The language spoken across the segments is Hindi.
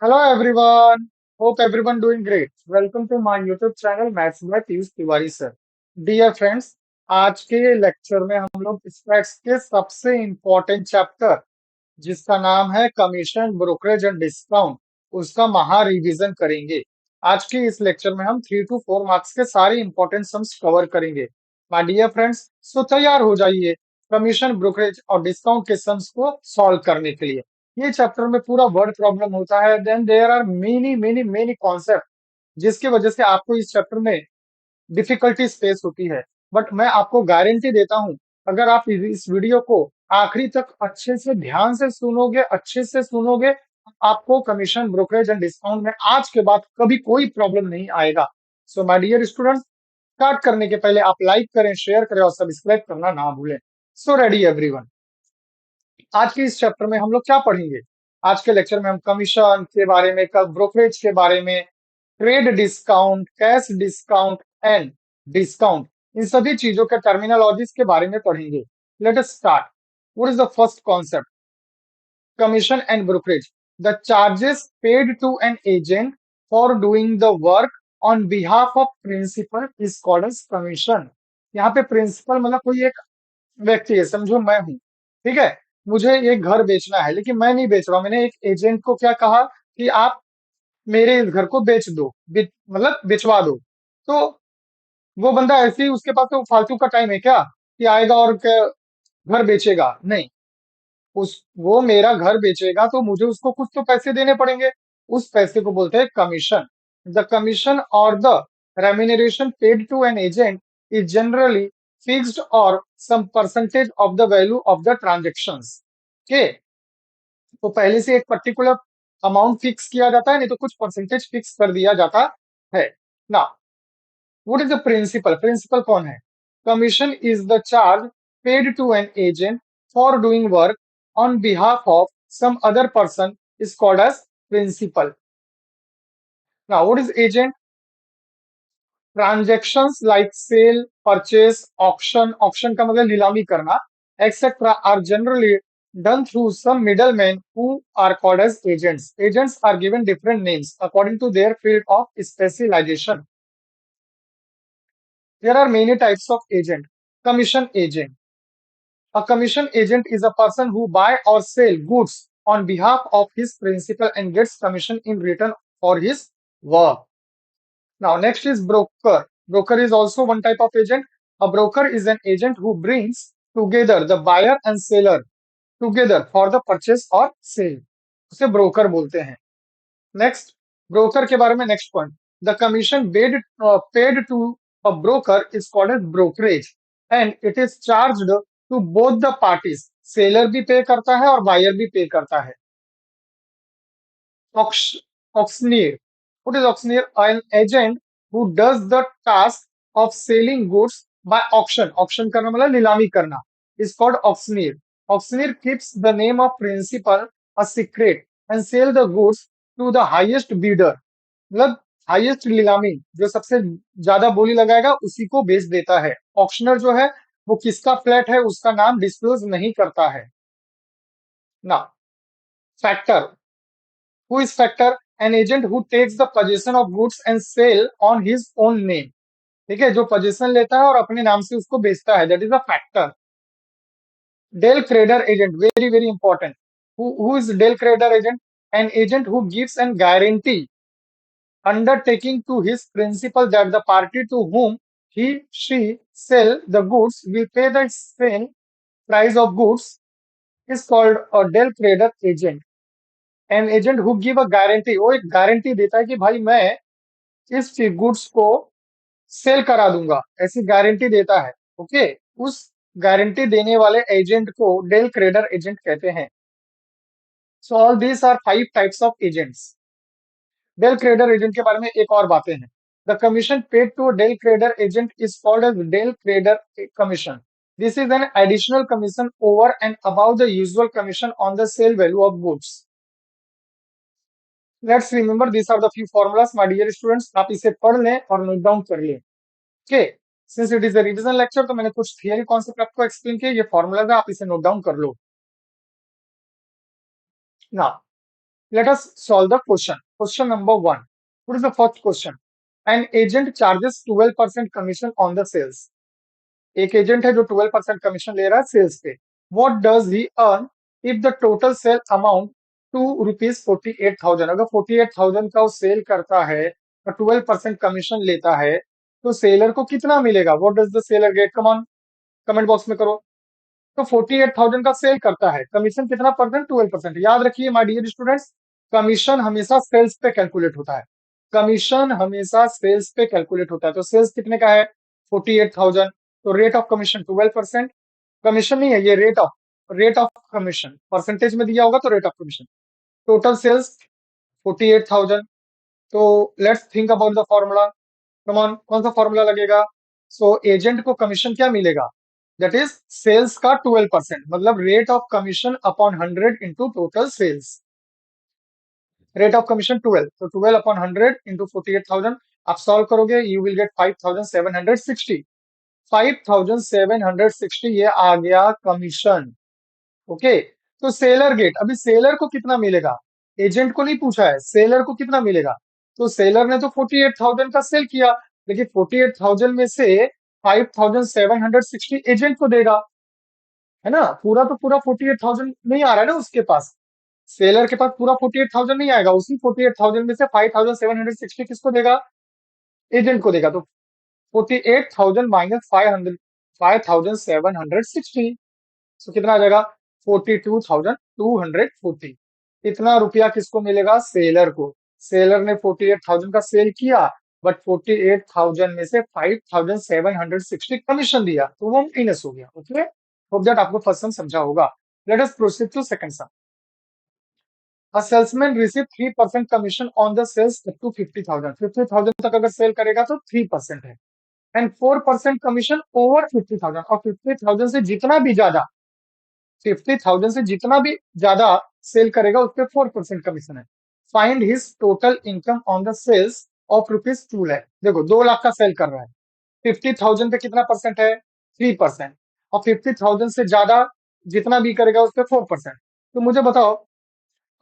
Hello everyone. Hope everyone doing great. Welcome to my YouTube channel Maths by Piyush Tiwari sir. Dear friends, आज के लेक्चर में हम लोग स्टैट्स के सबसे इम्पोर्टेंट चैप्टर जिसका नाम है कमीशन ब्रोकरेज एंड डिस्काउंट उसका महा रिवीजन करेंगे। आज के इस लेक्चर में हम 3 to 4 मार्क्स के सारे इंपॉर्टेंट सम्स कवर करेंगे। माय डियर फ्रेंड्स, सो तैयार हो जाइए कमीशन ब्रोकरेज और डिस्काउंट के सम्स को सॉल्व करने के लिए। ये चैप्टर में पूरा वर्ड प्रॉब्लम होता है, then there are many many many concept जिसकी वजह से आपको इस चैप्टर में डिफिकल्टीज फेस होती है। बट मैं आपको गारंटी देता हूं, अगर आप इस वीडियो को आखिरी तक अच्छे से ध्यान से सुनोगे, अच्छे से सुनोगे, आपको कमीशन ब्रोकरेज एंड डिस्काउंट में आज के बाद कभी कोई प्रॉब्लम नहीं आएगा। So my dear students, start करने के पहले आप लाइक करें, शेयर करें और सब्सक्राइब करना ना भूलें। सो रेडी एवरीवन, आज के इस चैप्टर में हम लोग क्या पढ़ेंगे? आज के लेक्चर में हम कमीशन के बारे में, ब्रोकरेज के बारे में, trade discount, cash discount and discount, इन सभी चीजों के टर्मिनोलॉजीज के बारे में पढ़ेंगे। Let us start. What is the first concept? Commission and brokerage. The charges paid to an agent for doing the work on behalf of principal is called as commission. यहाँ पे प्रिंसिपल मतलब कोई एक व्यक्ति है, समझो मैं हूँ, ठीक है। मुझे एक घर बेचना है, लेकिन मैं नहीं बेच रहा हूँ। मैंने एक एजेंट को क्या कहा कि आप मेरे इस घर को बेच दो, मतलब बेचवा दो। तो वो बंदा ऐसे ही, उसके पास तो फालतू का टाइम है क्या कि आएगा और घर बेचेगा? नहीं। उस वो मेरा घर बेचेगा तो मुझे उसको कुछ तो पैसे देने पड़ेंगे। उस पैसे को बोलते हैं कमीशन। द कमीशन और the remuneration paid to an agent is generally fixed और some percentage of the value of the transactions. के तो पहले से एक पर्टिकुलर अमाउंट फिक्स किया जाता है, नहीं तो कुछ परसेंटेज फिक्स कर दिया जाता है ना। What is the principal? Principal कौन है? Commission is the charge paid to an agent for doing work on behalf of some other person is called as principal. Now what is agent? Transactions like sale, purchase, auction, auction का मतलब नीलामी करना, etcetera are generally done through some middlemen who are called as agents. Agents are given different names according to their field of specialization. There are many types of agent. Commission agent. A commission agent is a person who buy or sell goods on behalf of his principal and gets commission in return for his work. Now, next is broker. Broker is also one type of agent. A broker is an agent who brings together the buyer and seller together for the purchase or sale. उसे broker बोलते हैं। नेक्स्ट, ब्रोकर के बारे में next point. The commission paid to a broker is called as brokerage and it is charged to both the parties. Seller भी पे करता है और बायर भी पे करता है। Auctioneer. What is auctioneer? An agent who does the task of selling goods by auction. Auction करना मतलब नीलामी करना, is called auctioneer. Auctioneer keeps the name of principal a secret and sell the goods to the highest bidder. मतलब हाईएस्ट नीलामी, जो सबसे ज्यादा बोली लगाएगा उसी को बेच देता है। ऑक्शनर जो है वो किसका फ्लैट है उसका नाम डिस्क्लोज नहीं करता है ना। Factor. Who is factor? An agent who takes the possession of goods and sell on his own name. ठीक है, जो पोजीशन लेता है और अपने नाम से उसको बेचता है, that is a factor. Del credere agent, very very important. Who is del credere agent? An agent who gives an guarantee undertaking to his principal that the party to whom she sell the goods will pay the sale price of goods is called a del trader agent. An agent who give a guarantee, वो एक गारंटी देता है कि भाई मैं इस गुड्स को सेल करा दूंगा, ऐसी गारंटी देता है। ओके, उस गारंटी देने वाले एजेंट को डेल क्रेडर एजेंट कहते हैं। So all these are 5 types of agents. Del credere agent के बारे में एक और बातें हैं। The commission paid to del credere agent is called as del credere commission. This is an additional commission over and above the usual commission on the sale value of goods. Let's remember this are the few formulas my dear students. आप इसे पढ़ लें और नोट डाउन कर लें। Okay, since it is a revision lecture तो मैंने कुछ थियरी कॉन्सेप्ट आपको एक्सप्लेन किया। ये फॉर्मूलाज है, आप इसे नोट डाउन कर लो ना। Let us solve the question. Question number one. What is the first question? An agent charges 12% commission on the sales. एक एजेंट है जो 12% कमीशन ले रहा है सेल्स पे. What does he earn if the total sale amount ₹48,000. अगर 48,000 का वो सेल करता है और 12% कमीशन लेता है तो सेलर को कितना मिलेगा? What does the seller get? Come on, comment box में करो. तो 48,000 का सेल करता है, कमीशन कितना परसेंट? 12%. याद रखिए माय डियर स्टूडेंट्स, कमीशन हमेशा सेल्स पे कैलकुलेट होता है. कमीशन हमेशा सेल्स पे कैलकुलेट होता है. तो सेल्स कितने का है? 48,000. तो रेट ऑफ कमीशन 12%. कमीशन नहीं है ये, रेट ऑफ कमीशन परसेंटेज में दिया होगा तो rate of commission. Total sales 48,000. तो let's think about the formula. Come on, कौन सा फॉर्मूला लगेगा? सो एजेंट को कमीशन क्या मिलेगा? दैट इज सेल्स का 12%, मतलब rate of commission upon 100 into total sales. Rate of commission 12, तो 12 अपॉन 100 इंटू 48,000. आप सॉल्व करोगे यू विल गेट 5,760. 5,760 ये आ गया कमीशन. ओके. तो सेलर गेट, अभी सेलर को कितना मिलेगा? एजेंट को नहीं पूछा है, सेलर को कितना मिलेगा? तो सेलर ने तो 48,000 का सेल किया, लेकिन 48,000 में से 5,760 एजेंट को देगा, है ना? पूरा तो पूरा 48,000 नहीं आ रहा है ना उसके पास. सेलर के पास पूरा 48,000 नहीं आएगा. उसी 48,000 में से 5,760 किसको देगा? एजेंट को देगा. तो 48,000 माइनस 5,760, तो कितना आ जाएगा? 42,240. इतना रुपया किसको मिलेगा? सेलर को. सेलर ने 48,000 का सेल किया, बट 48,000 में से 5,760 कमीशन दिया, तो वो माइनस हो गया. ओके, होप दैट आपको फर्स्ट सम समझा होगा. Let us proceed to second sum. A salesman receive 3% commission on the sales up to 50,000. 50,000 तक अगर सेल करेगा तो 3% है, एंड 4% कमीशन ओवर 50,000. और 50,000 से जितना भी ज्यादा, 50,000 से जितना भी ज्यादा सेल करेगा उस पर 4% कमीशन है. Find his total income on the sales of ₹2 lakh. देखो 2 लाख का सेल कर रहा है, 50,000 पे कितना परसेंट है? 3%. और 50,000 से ज्यादा जितना भी करेगा उस पर 4%. तो मुझे बताओ,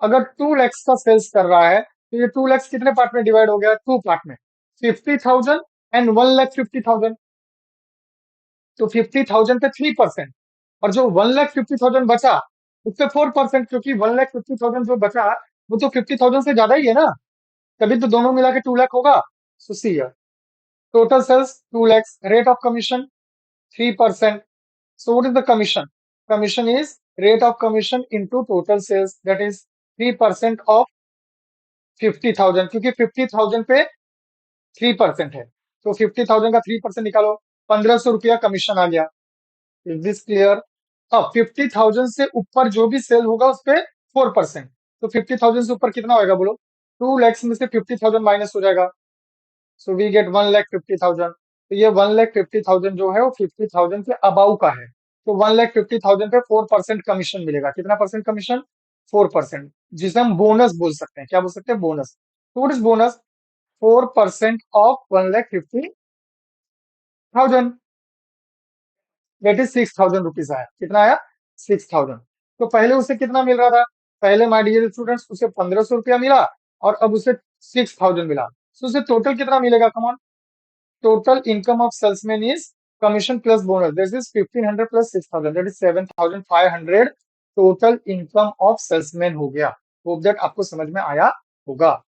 अगर 2 lakhs का सेल्स कर रहा है तो ये 2 lakhs कितने पार्ट में डिवाइड हो गया? 2 पार्ट में. 50,000 एंड 1,50,000. तो 50,000 पे 3%, और जो 1,50,000 बचा उस पे 4%, क्योंकि 1,50,000 जो बचा वो तो 50,000 से ज्यादा ही है ना, तभी तो दोनों मिला के 2 लाख होगा. So see here, total sales 2 lakhs, rate of commission 3%. So what is the commission? Commission is rate of commission into total sales, that is 3% of 50,000, क्योंकि 50,000 पे 3% है. तो 50,000 का 3% निकालो, 1,500 रुपया कमीशन आ गया. Is this clear? अब 50,000 से ऊपर जो भी सेल होगा उस पे 4%. तो 50,000 से ऊपर कितना होगा बोलो? 2 lakhs में से 50,000 माइनस हो जाएगा. So we get 1,50,000. तो ये 1,50,000 जो है वो 50,000 के अबाउ का है. तो 1,50,000 पे 4% कमीशन मिलेगा. कितना परसेंट कमीशन? 4%, जिसे हम बोनस बोल सकते हैं. क्या बोल सकते हैं? बोनस. तो what is bonus? 4% of 1,50,000, that is 6,000 rupees आया. कितना आया? 6,000. तो पहले उसे कितना मिल रहा था? पहले माय डियर स्टूडेंट्स उसे 1,500 रुपया मिला, और अब उसे 6,000 मिला. तो उसे टोटल कितना मिलेगा? Come on, total income of salesman is commission plus bonus, this is 1,500 plus 6,000, that is 7,500. Total income of salesman हो गया. होप दैट आपको समझ में आया होगा.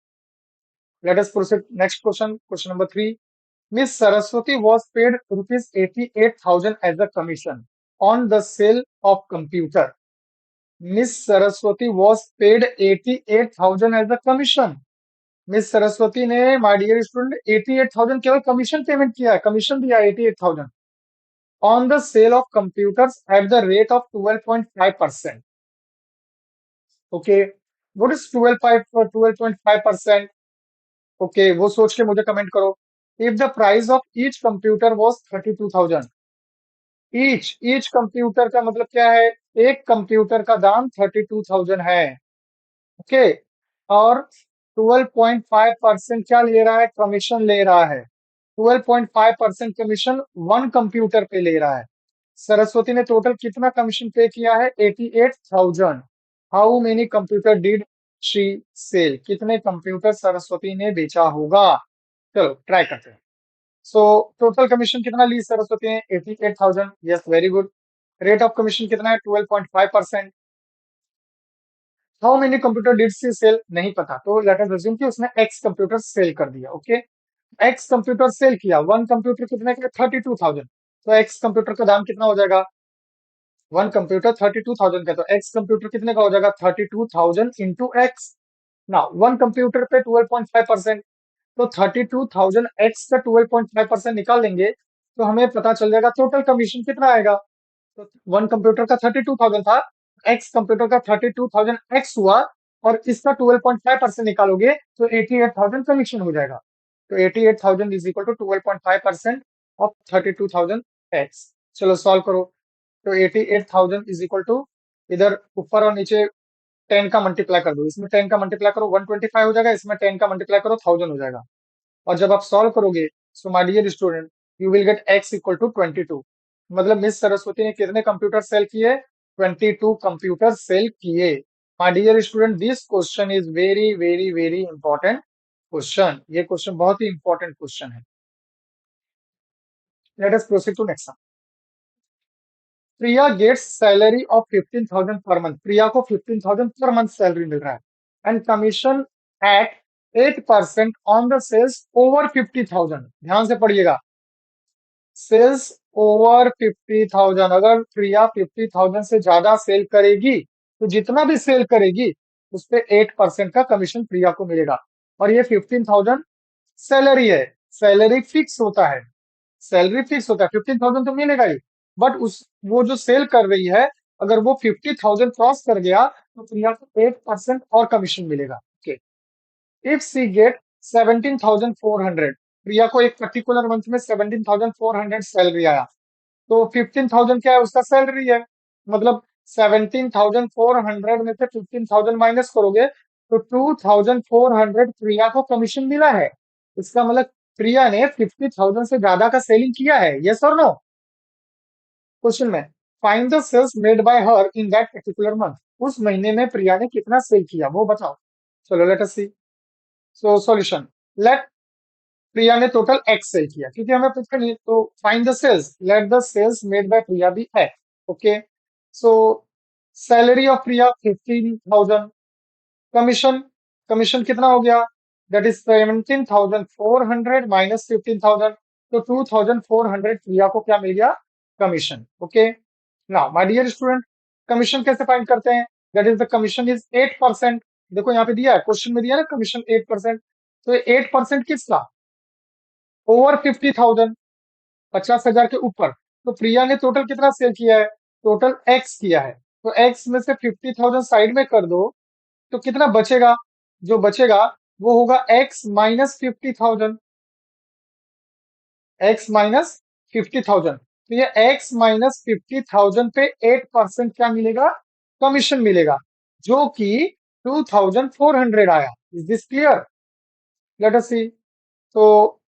Let us proceed next question. Question number 3. Miss Saraswati was paid rupees 88,000 as a commission on the sale of computer. Miss Saraswati was paid 88,000 as a commission. Miss Saraswati ने माय डियर स्टूडेंट 88,000 केवल कमीशन पेमेंट किया है, कमीशन दिया 88,000 on the sale of computers at the rate of 12.5%. Okay, what is 12.5%? Okay, वो सोच के मुझे कमेंट करो. If the price of each computer was 32,000. Each computer का मतलब क्या है? एक कंप्यूटर का दाम 32,000 है. ओके, और 12.5% क्या ले रहा है? कमीशन ले रहा है. 12.5% कमीशन वन कंप्यूटर पे ले रहा है. सरस्वती ने टोटल कितना कमीशन पे किया है? 88,000. How many computer did she sell, कितने कंप्यूटर सरस्वती ने बेचा होगा? चलो ट्राई करते हैं। सो टोटल कमीशन कितना ली सरस्वती ने? 88,000। Yes, very good. Rate of commission कितना है? 12.5%। How many computer did she sell? नहीं पता, तो लेट अस अज्यूम कि उसने एक्स कंप्यूटर सेल कर दिया। ओके, एक्स कंप्यूटर सेल किया, वन कंप्यूटर कितने का? 32,000। तो एक्स कंप्यूटर का दाम कितना हो जाएगा? वन कंप्यूटर 32,000 का, तो एक्स कंप्यूटर कितने का हो जाएगा? 32,000 इंटू एक्स। ना, वन कंप्यूटर पे 12.5%, तो 32,000 एक्स का 12.5% निकाल लेंगे तो हमें पता चल जाएगा टोटल कमीशन कितना आएगा। तो वन कंप्यूटर का 32,000 था, एक्स कंप्यूटर का 32,000 एक्स हुआ, और इसका 12.5% निकालोगे तो 88,000 कमीशन हो जाएगा। तो 88,000 is equal to 12.5% of 32,000 x. चलो सॉल्व करो। तो 88,000 इज इक्वल टू, इधर ऊपर और नीचे 10 का मल्टीप्लाई कर दो, इसमें 10 का मल्टीप्लाई करो 125 हो जाएगा, इसमें 10 का मल्टीप्लाई करो 1000 हो जाएगा। और जब आप सॉल्व करोगे, so my dear student, you will get x equal to 22। मतलब मिस सरस्वती ने कितने कंप्यूटर सेल किए? 22 कंप्यूटर सेल किए। My dear student, this question is very very very important question. ये क्वेश्चन बहुत ही इंपॉर्टेंट क्वेश्चन है। Let us proceed to next. Priya gets salary of 15,000 per month. प्रिया को 15,000 पर मंथ सैलरी मिल रहा है, and commission at 8% on the sales over 50,000। ध्यान से पढ़िएगा, सेल्स ओवर 50,000। अगर प्रिया 50,000 से ज्यादा सेल करेगी तो जितना भी सेल करेगी उस पे 8% का कमीशन प्रिया को मिलेगा। और ये 15,000 सैलरी है, सैलरी फिक्स होता है, सैलरी फिक्स होता है, 15,000 तो मिलेगा ही। बट उस वो जो सेल कर रही है, अगर वो 50,000 क्रॉस कर गया तो प्रिया को 8% और कमीशन मिलेगा। ओके, इफ सी गेट 17,400, प्रिया को एक पर्टिकुलर मंथ में 17,400 सैलरी आया, तो 15,000 क्या है? उसका सैलरी है। मतलब 17,400 में से 15,000 माइनस करोगे तो 2,400 प्रिया को कमीशन मिला है। इसका मतलब प्रिया ने 50,000 से ज्यादा का सेलिंग किया है। यस और नो? क्वेश्चन में, find the sales made by her in that particular month. उस महीने में प्रिया ने कितना सेल किया वो बताओ। चलो लेट अस सी। सो सॉल्यूशन, लेट, प्रिया ने टोटल एक्स सेल किया क्योंकि हमें पूछा नहीं, तो find the sales, let the sales made by Priya be x. Okay, so salary of Priya 15,000, commission, commission कितना हो गया? दैट इज 17,400 माइनस 15,000, तो 2,400 प्रिया को क्या मिल गया? Commission. Okay, now my dear student, commission कैसे फाइंड करते हैं? That is the commission is 8%। देखो यहाँ पे दिया है, क्वेश्चन में दिया है ना कमीशन 8%। तो 8% किसका? ओवर 50,000, 50,000 के ऊपर। तो प्रिया ने टोटल कितना सेल किया है? टोटल एक्स किया है, तो एक्स में से 50,000 साइड में कर दो तो कितना बचेगा? जो बचेगा वो होगा एक्स माइनस 50,000, एक्स माइनस 50,000। तो ये एक्स माइनस 50,000 पे 8% क्या मिलेगा? कमीशन मिलेगा, जो कि 2,400 आया। Is this clear? Let us see. तो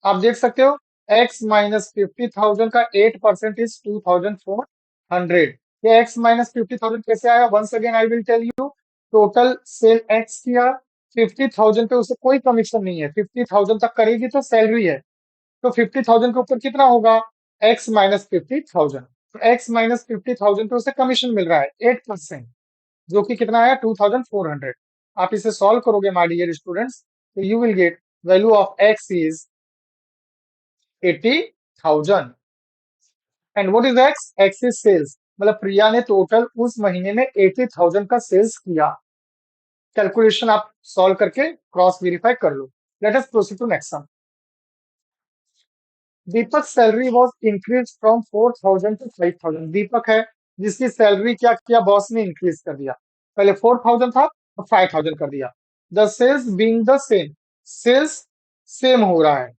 आप देख सकते हो, x माइनस 50,000 का 8% इज 2,400। ये x माइनस 50,000 कैसे आया? Once again I will tell you. Total sale x किया, 50,000 पे उसे कोई कमीशन नहीं है, 50,000 तक करेगी तो सैलरी है, तो 50,000 के ऊपर कितना होगा? x minus 50,000। तो x माइनस 50,000 पे उसे कमीशन मिल रहा है 8%, जो कि कितना आया? 2,400। आप इसे सॉल्व करोगे माय डियर स्टूडेंट्स, तो you will get value of x is 80,000। And what is x? X is sales. मतलब प्रिया ने टोटल उस महीने में 80,000 का सेल्स किया। कैलकुलेशन आप सॉल्व करके क्रॉस वेरीफाई कर लो। Let us proceed to next sum. Deepak salary was increase from 4,000 to 5,000। Deepak है जिसकी सैलरी क्या किया? बॉस ने इंक्रीज कर दिया। पहले 4,000 था तो 5,000 कर दिया। The sales being the same, sales same हो रहा है,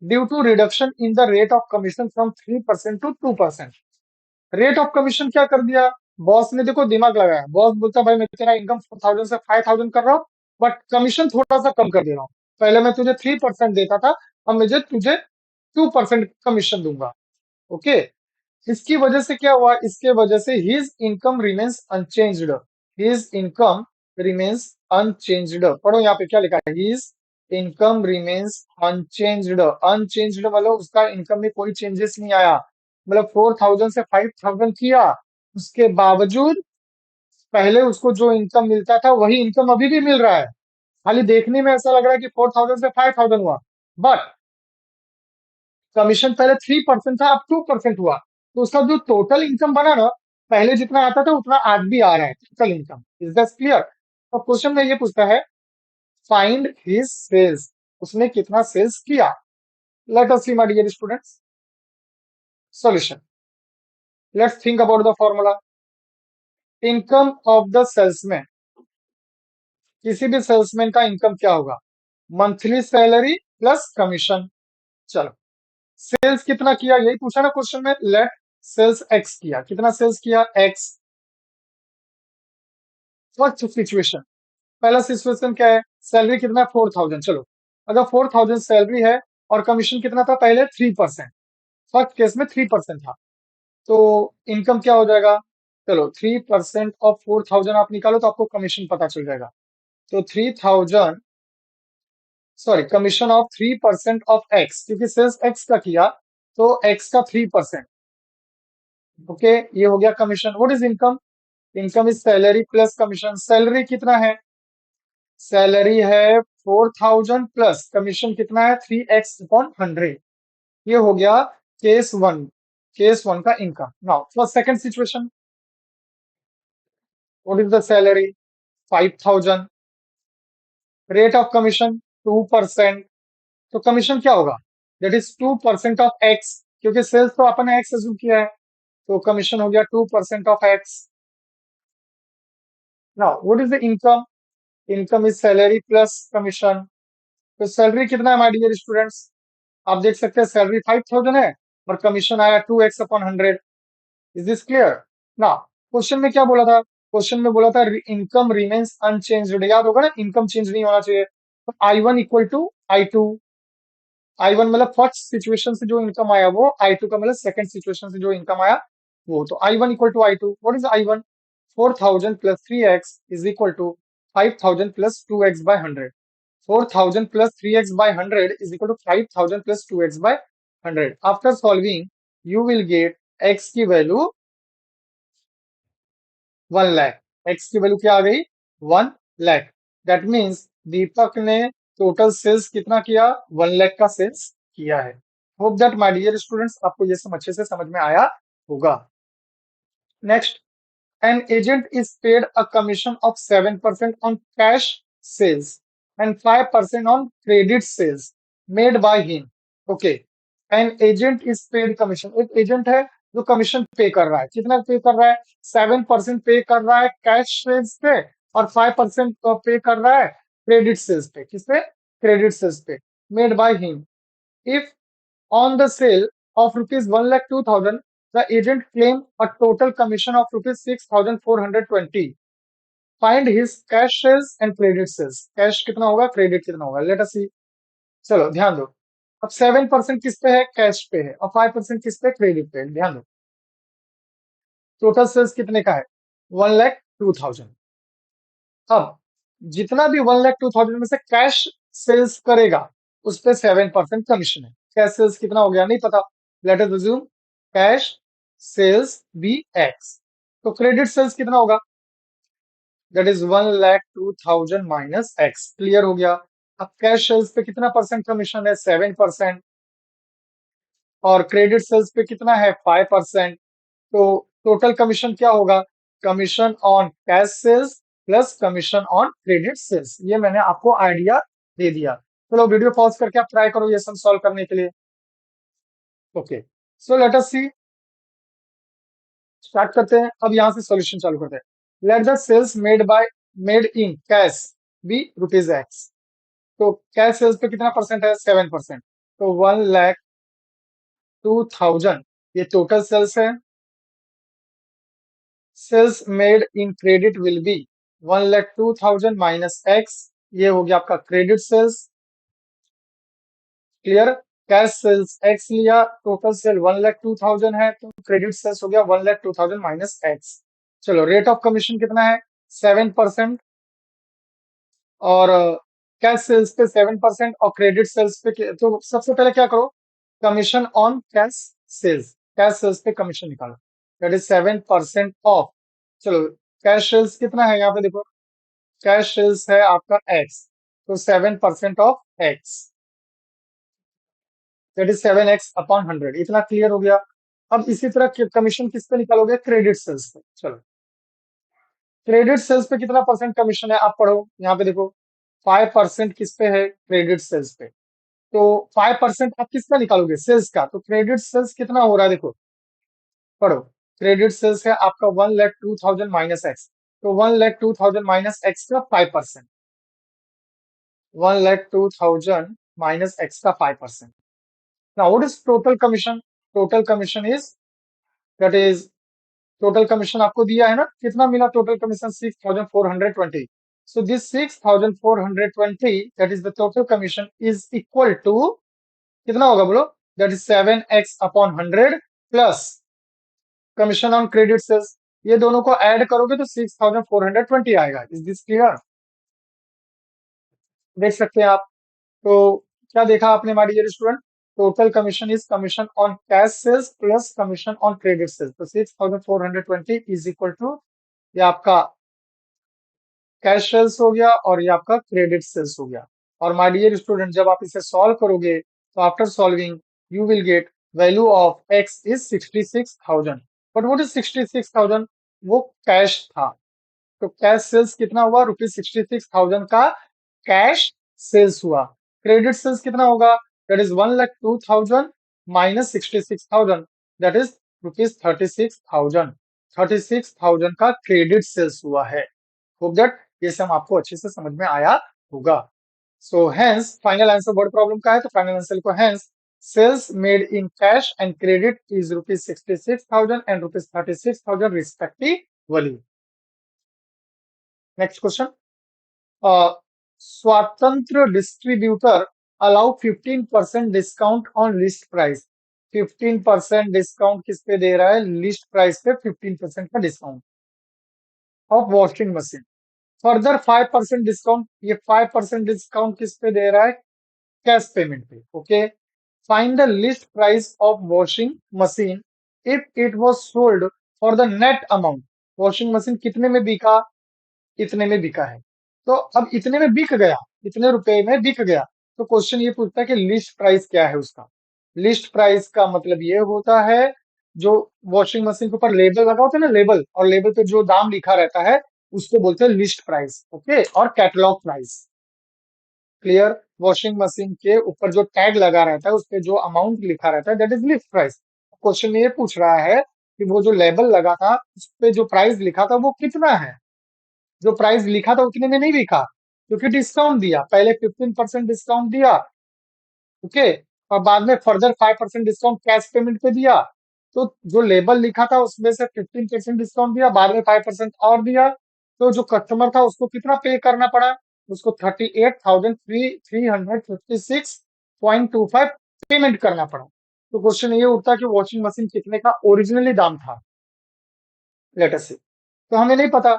due to reduction in the rate of commission from 3% to 2%। Rate of commission क्या कर दिया? बॉस ने देखो दिमाग लगाया, बॉस बोलता भाई मैं तेरा इनकम 4,000 से 5,000 कर रहा हूँ, बट कमीशन थोड़ा सा कम कर दे रहा हूँ। पहले मैं तुझे 3% देता था, अब मुझे तुझे 2% कमीशन दूंगा। ओके, इसकी वजह से क्या हुआ? इसके वजह से his income remains unchanged, his income remains unchanged. पढ़ो यहाँ पे क्या लिखा है, his income remains unchanged. Unchanged मतलब उसका इनकम में कोई चेंजेस नहीं आया, मतलब 4000 से 5000 किया, उसके बावजूद पहले उसको जो इनकम मिलता था वही इनकम अभी भी मिल रहा है। खाली देखने में ऐसा लग रहा है कि 4000 से 5000 हुआ, बट कमीशन पहले 3% था, अब 2% हुआ। तो उसका जो टोटल इनकम बना ना, पहले जितना आता था उतना आज भी आ रहा है total income. Is that clear? तो क्वेश्चन में ये पूछता है, फाइंड हिज सेल्स, उसने कितना सेल्स किया। Let us see my dear students solution. Let's think about the formula. Income of the salesman, किसी भी सेल्समैन का इनकम क्या होगा, मंथली सैलरी प्लस कमीशन। चलो, सेल्स कितना किया यही पूछा ना क्वेश्चन में। लेट सेल्स एक्स किया, कितना सेल्स किया एक्स। फर्स्ट सिचुएशन, पहला सिचुएशन क्या है, सैलरी कितना है 4000। चलो, अगर 4000 सैलरी है और कमीशन कितना था पहले 3%, फर्स्ट केस में 3% था, तो इनकम क्या हो जाएगा। चलो 3% ऑफ 4000 आप निकालो तो आपको कमीशन पता चल जाएगा। तो 3000, sorry, commission of 3% of x, क्योंकि सेल्स एक्स का किया तो एक्स का 3%। ओके, ये हो गया commission. What is income? Income is salary plus commission. Salary कितना है, सैलरी है 4000 प्लस कमीशन कितना है 3x/100। ये हो गया केस वन, केस वन का income. Now for second situation, what is the salary 5000, rate of commission 2%। तो कमीशन क्या होगा, दैट इज 2% ऑफ एक्स, क्योंकि सेल्स तो अपन ने एक्स अज्यूम किया है, तो कमीशन हो गया 2% of x. Now what is the income? Income is salary plus commission. तो सैलरी कितना है माय डियर स्टूडेंट्स, आप देख सकते हैं सैलरी 5000 है और कमीशन आया 2x/100। Is this clear? ना, क्वेश्चन में क्या बोला था, क्वेश्चन में बोला था इनकम रिमेन्स अनचेंज्ड, याद होगा ना, इनकम चेंज नहीं होना चाहिए। तो I1 equal to I2। I1 मतलब फर्स्ट सिचुएशन से जो इनकम आया वो, I2 का मतलब सेकंड सिचुएशन से जो इनकम आया वो। तो I1 equal to I2, what is I1? 4000 plus 3x is equal to 5000 plus 2x/100। 4000 plus 3x/100 is equal to 5000 plus 2x/100. After solving, you will get x की वैल्यू 1 लाख। x की वैल्यू क्या आ गई, 1 लाख। दैट मीन्स दीपक ने टोटल सेल्स कितना किया, 1 लाख का सेल्स किया है। Hope that my dear students आपको ये सब अच्छे से समझ में आया होगा। Next, an agent is paid a commission of 7% on cash sales and 5% on credit sales made by him. Okay. An agent is paid commission. एक एजेंट है जो कमीशन पे कर रहा है, कितना पे कर रहा है, 7% पे कर रहा है कैश सेल्स पे और 5% पे कर रहा है क्रेडिट सेल्स पे। किस पे, क्रेडिट सेल्स पे। Made by him. If on the sale of rupees 1,02,000, the agent claimed a total commission of rupees 6,420. Find his cash sales and credit sales. Cash कितना होगा, क्रेडिट कितना होगा, लेट अस सी। चलो ध्यान दो, अब 7% किस पे है, कैश पे है, और 5% किस पे, क्रेडिट पे है। ध्यान दो, टोटल सेल्स कितने का है, 1,02,000। अब जितना भी 1,02,000 में से कैश सेल्स करेगा उस पे 7% कमीशन है। कैश सेल्स कितना हो गया नहीं पता, let us assume cash sales be x. तो क्रेडिट सेल्स कितना होगा, that is 1,02,000 minus x. Clear हो गया? अब कैश सेल्स पे कितना परसेंट कमीशन है, 7%, और क्रेडिट सेल्स पे कितना है, 5%। तो टोटल कमीशन क्या होगा, commission on cash sales plus commission on credit sales. ये मैंने आपको आइडिया दे दिया। चलो वीडियो पॉज करके आप ट्राई करो ये सम सॉल्व करने के लिए। Okay, so let us see, start करते हैं। अब यहां से सॉल्यूशन चालू करते हैं। Let the sales made in cash be rupees x. तो कैश सेल्स पे कितना परसेंट है, 7%। तो 1,02,000 ये टोटल सेल्स है। Sales made in credit will be 1,02,000 minus x, ये हो गया आपका credit sales. Clear? Cash sales x लिया, टोटल सेल 1,02,000 है, तो क्रेडिट सेल्स हो गया 1,02,000 माइनस एक्स। चलो, रेट ऑफ कमीशन कितना है, 7%। और कैश सेल्स पे 7% और क्रेडिट सेल्स पे तो सबसे पहले क्या करो, कमीशन ऑन कैश सेल्स पे कमीशन निकालो, दैट इज 7% ऑफ। चलो, कैश सेल्स कितना है यहाँ पे देखो, कैश सेल्स है आपका एक्स, तो 7% of x, that is 7x/100। इतना क्लियर हो गया। अब इसी तरह कमीशन किस पे निकालोगे, क्रेडिट सेल्स पे। चलो, क्रेडिट सेल्स पे कितना परसेंट कमीशन है आप पढ़ो, यहाँ पे देखो 5% किस पे है, क्रेडिट सेल्स पे। तो 5% आप किसका निकालोगे, सेल्स का, तो क्रेडिट सेल्स कितना हो रहा है देखो, पढ़ो। क्रेडिट सेल्स है आपका 1,02,000 माइनस एक्स, तो 1,02,000 माइनस एक्स का 5%, 1,02,000 माइनस एक्स का 5%। Now what is total commission, total commission is, that is, total commission आपको दिया है ना, कितना मिला total commission, 6,420। So this 6,420 that is the total commission is equal to, कितना होगा बोलो, that is 7x/100 plus commission on credit sales. ये दोनों को ऐड करोगे तो 6,420 आएगा। इज दिस क्लियर, देख सकते हैं आप। तो क्या देखा आपने हमारी dear student, total commission is commission on cash sales plus commission on credit sales, तो 6,420 इज इक्वल टू, ये आपका कैश सेल्स हो गया और ये आपका क्रेडिट सेल्स हो गया। और माय डियर स्टूडेंट, जब आप इसे सॉल्व करोगे तो after solving you will get value of x is 66,000। But what is 66,000, वो कैश था। तो कैश सेल्स कितना हुआ, ₹66,000 का कैश सेल्स हुआ। क्रेडिट सेल्स कितना होगा, that is 1,02,000 minus 66,000, that is ₹36,000। 36,000 का क्रेडिट सेल्स हुआ है। होप दैट ये सम आपको अच्छे से समझ में आया होगा। So hence final answer word problem का है, तो फाइनल आंसर को hence sales made in cash and credit is ₹66,000 and ₹36,000 respectively. Next question, Swatantra distributor allow 15% discount on list price. 15% discount किस पे दे रहा है, लिस्ट प्राइस पे 15% का discount of washing machine. Further 5% discount, ये 5% डिस्काउंट किस पे दे रहा है, कैश पेमेंट पे। Okay, find the list price of washing machine if it was sold for the net amount. Washing machine कितने में बिका, इतने में बिका है। तो अब इतने में बिक गया, इतने रुपए में बिक गया, तो क्वेश्चन ये पूछता है कि लिस्ट प्राइस क्या है उसका। लिस्ट प्राइस का मतलब ये होता है, जो वॉशिंग मशीन के ऊपर लेबल लगा होता है ना, लेबल, और लेबल पे जो दाम लिखा रहता है उसको बोलते हैं लिस्ट प्राइस। ओके, और catalogue price. Clear, washing machine के ऊपर जो टैग लगा रहता है उस पे जो अमाउंट लिखा रहता है that is list price. Question में ये पूछ रहा है कि वो जो लेबल लगा था उस पे जो प्राइस लिखा था वो कितना है। जो प्राइस लिखा था उतने में नहीं लिखा, क्योंकि डिस्काउंट दिया, पहले 15% डिस्काउंट दिया। ओके, और बाद में फर्दर 5% डिस्काउंट कैश पेमेंट पे दिया। तो जो लेबल लिखा था उसमें से 15% डिस्काउंट दिया, बाद में 5% और दिया। तो जो कस्टमर था उसको कितना पे करना पड़ा, उसको 38,356.25 पेमेंट करना पड़ा। तो क्वेश्चन ये उठता कि वॉशिंग मशीन कितने का ओरिजिनली दाम था, लेट अस से, तो हमें नहीं पता।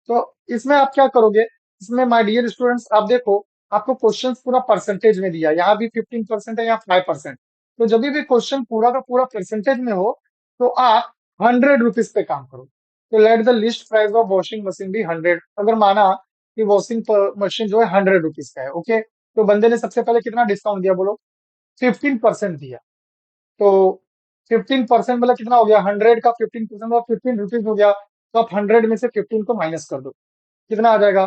तो इसमें आप क्या करोगे, इसमें माय डियर स्टूडेंट्स आप देखो, आपको क्वेश्चन पूरा परसेंटेज में दिया, यहाँ भी 15% है, यहाँ 5%। तो जब भी क्वेश्चन पूरा का पूरा परसेंटेज में हो तो आप 100 रुपीज पे काम करो। तो let the list price of washing machine भी 100। अगर माना कि वॉशिंग मशीन जो है 100 रुपीज का है, ओके, तो बंदे ने सबसे पहले कितना डिस्काउंट दिया बोलो, 15% दिया। तो 15% मतलब कितना हो गया, 100 का 15% मतलब 15 रुपीज हो गया। तो आप 100 में से 15 को माइनस कर दो, कितना आ जाएगा,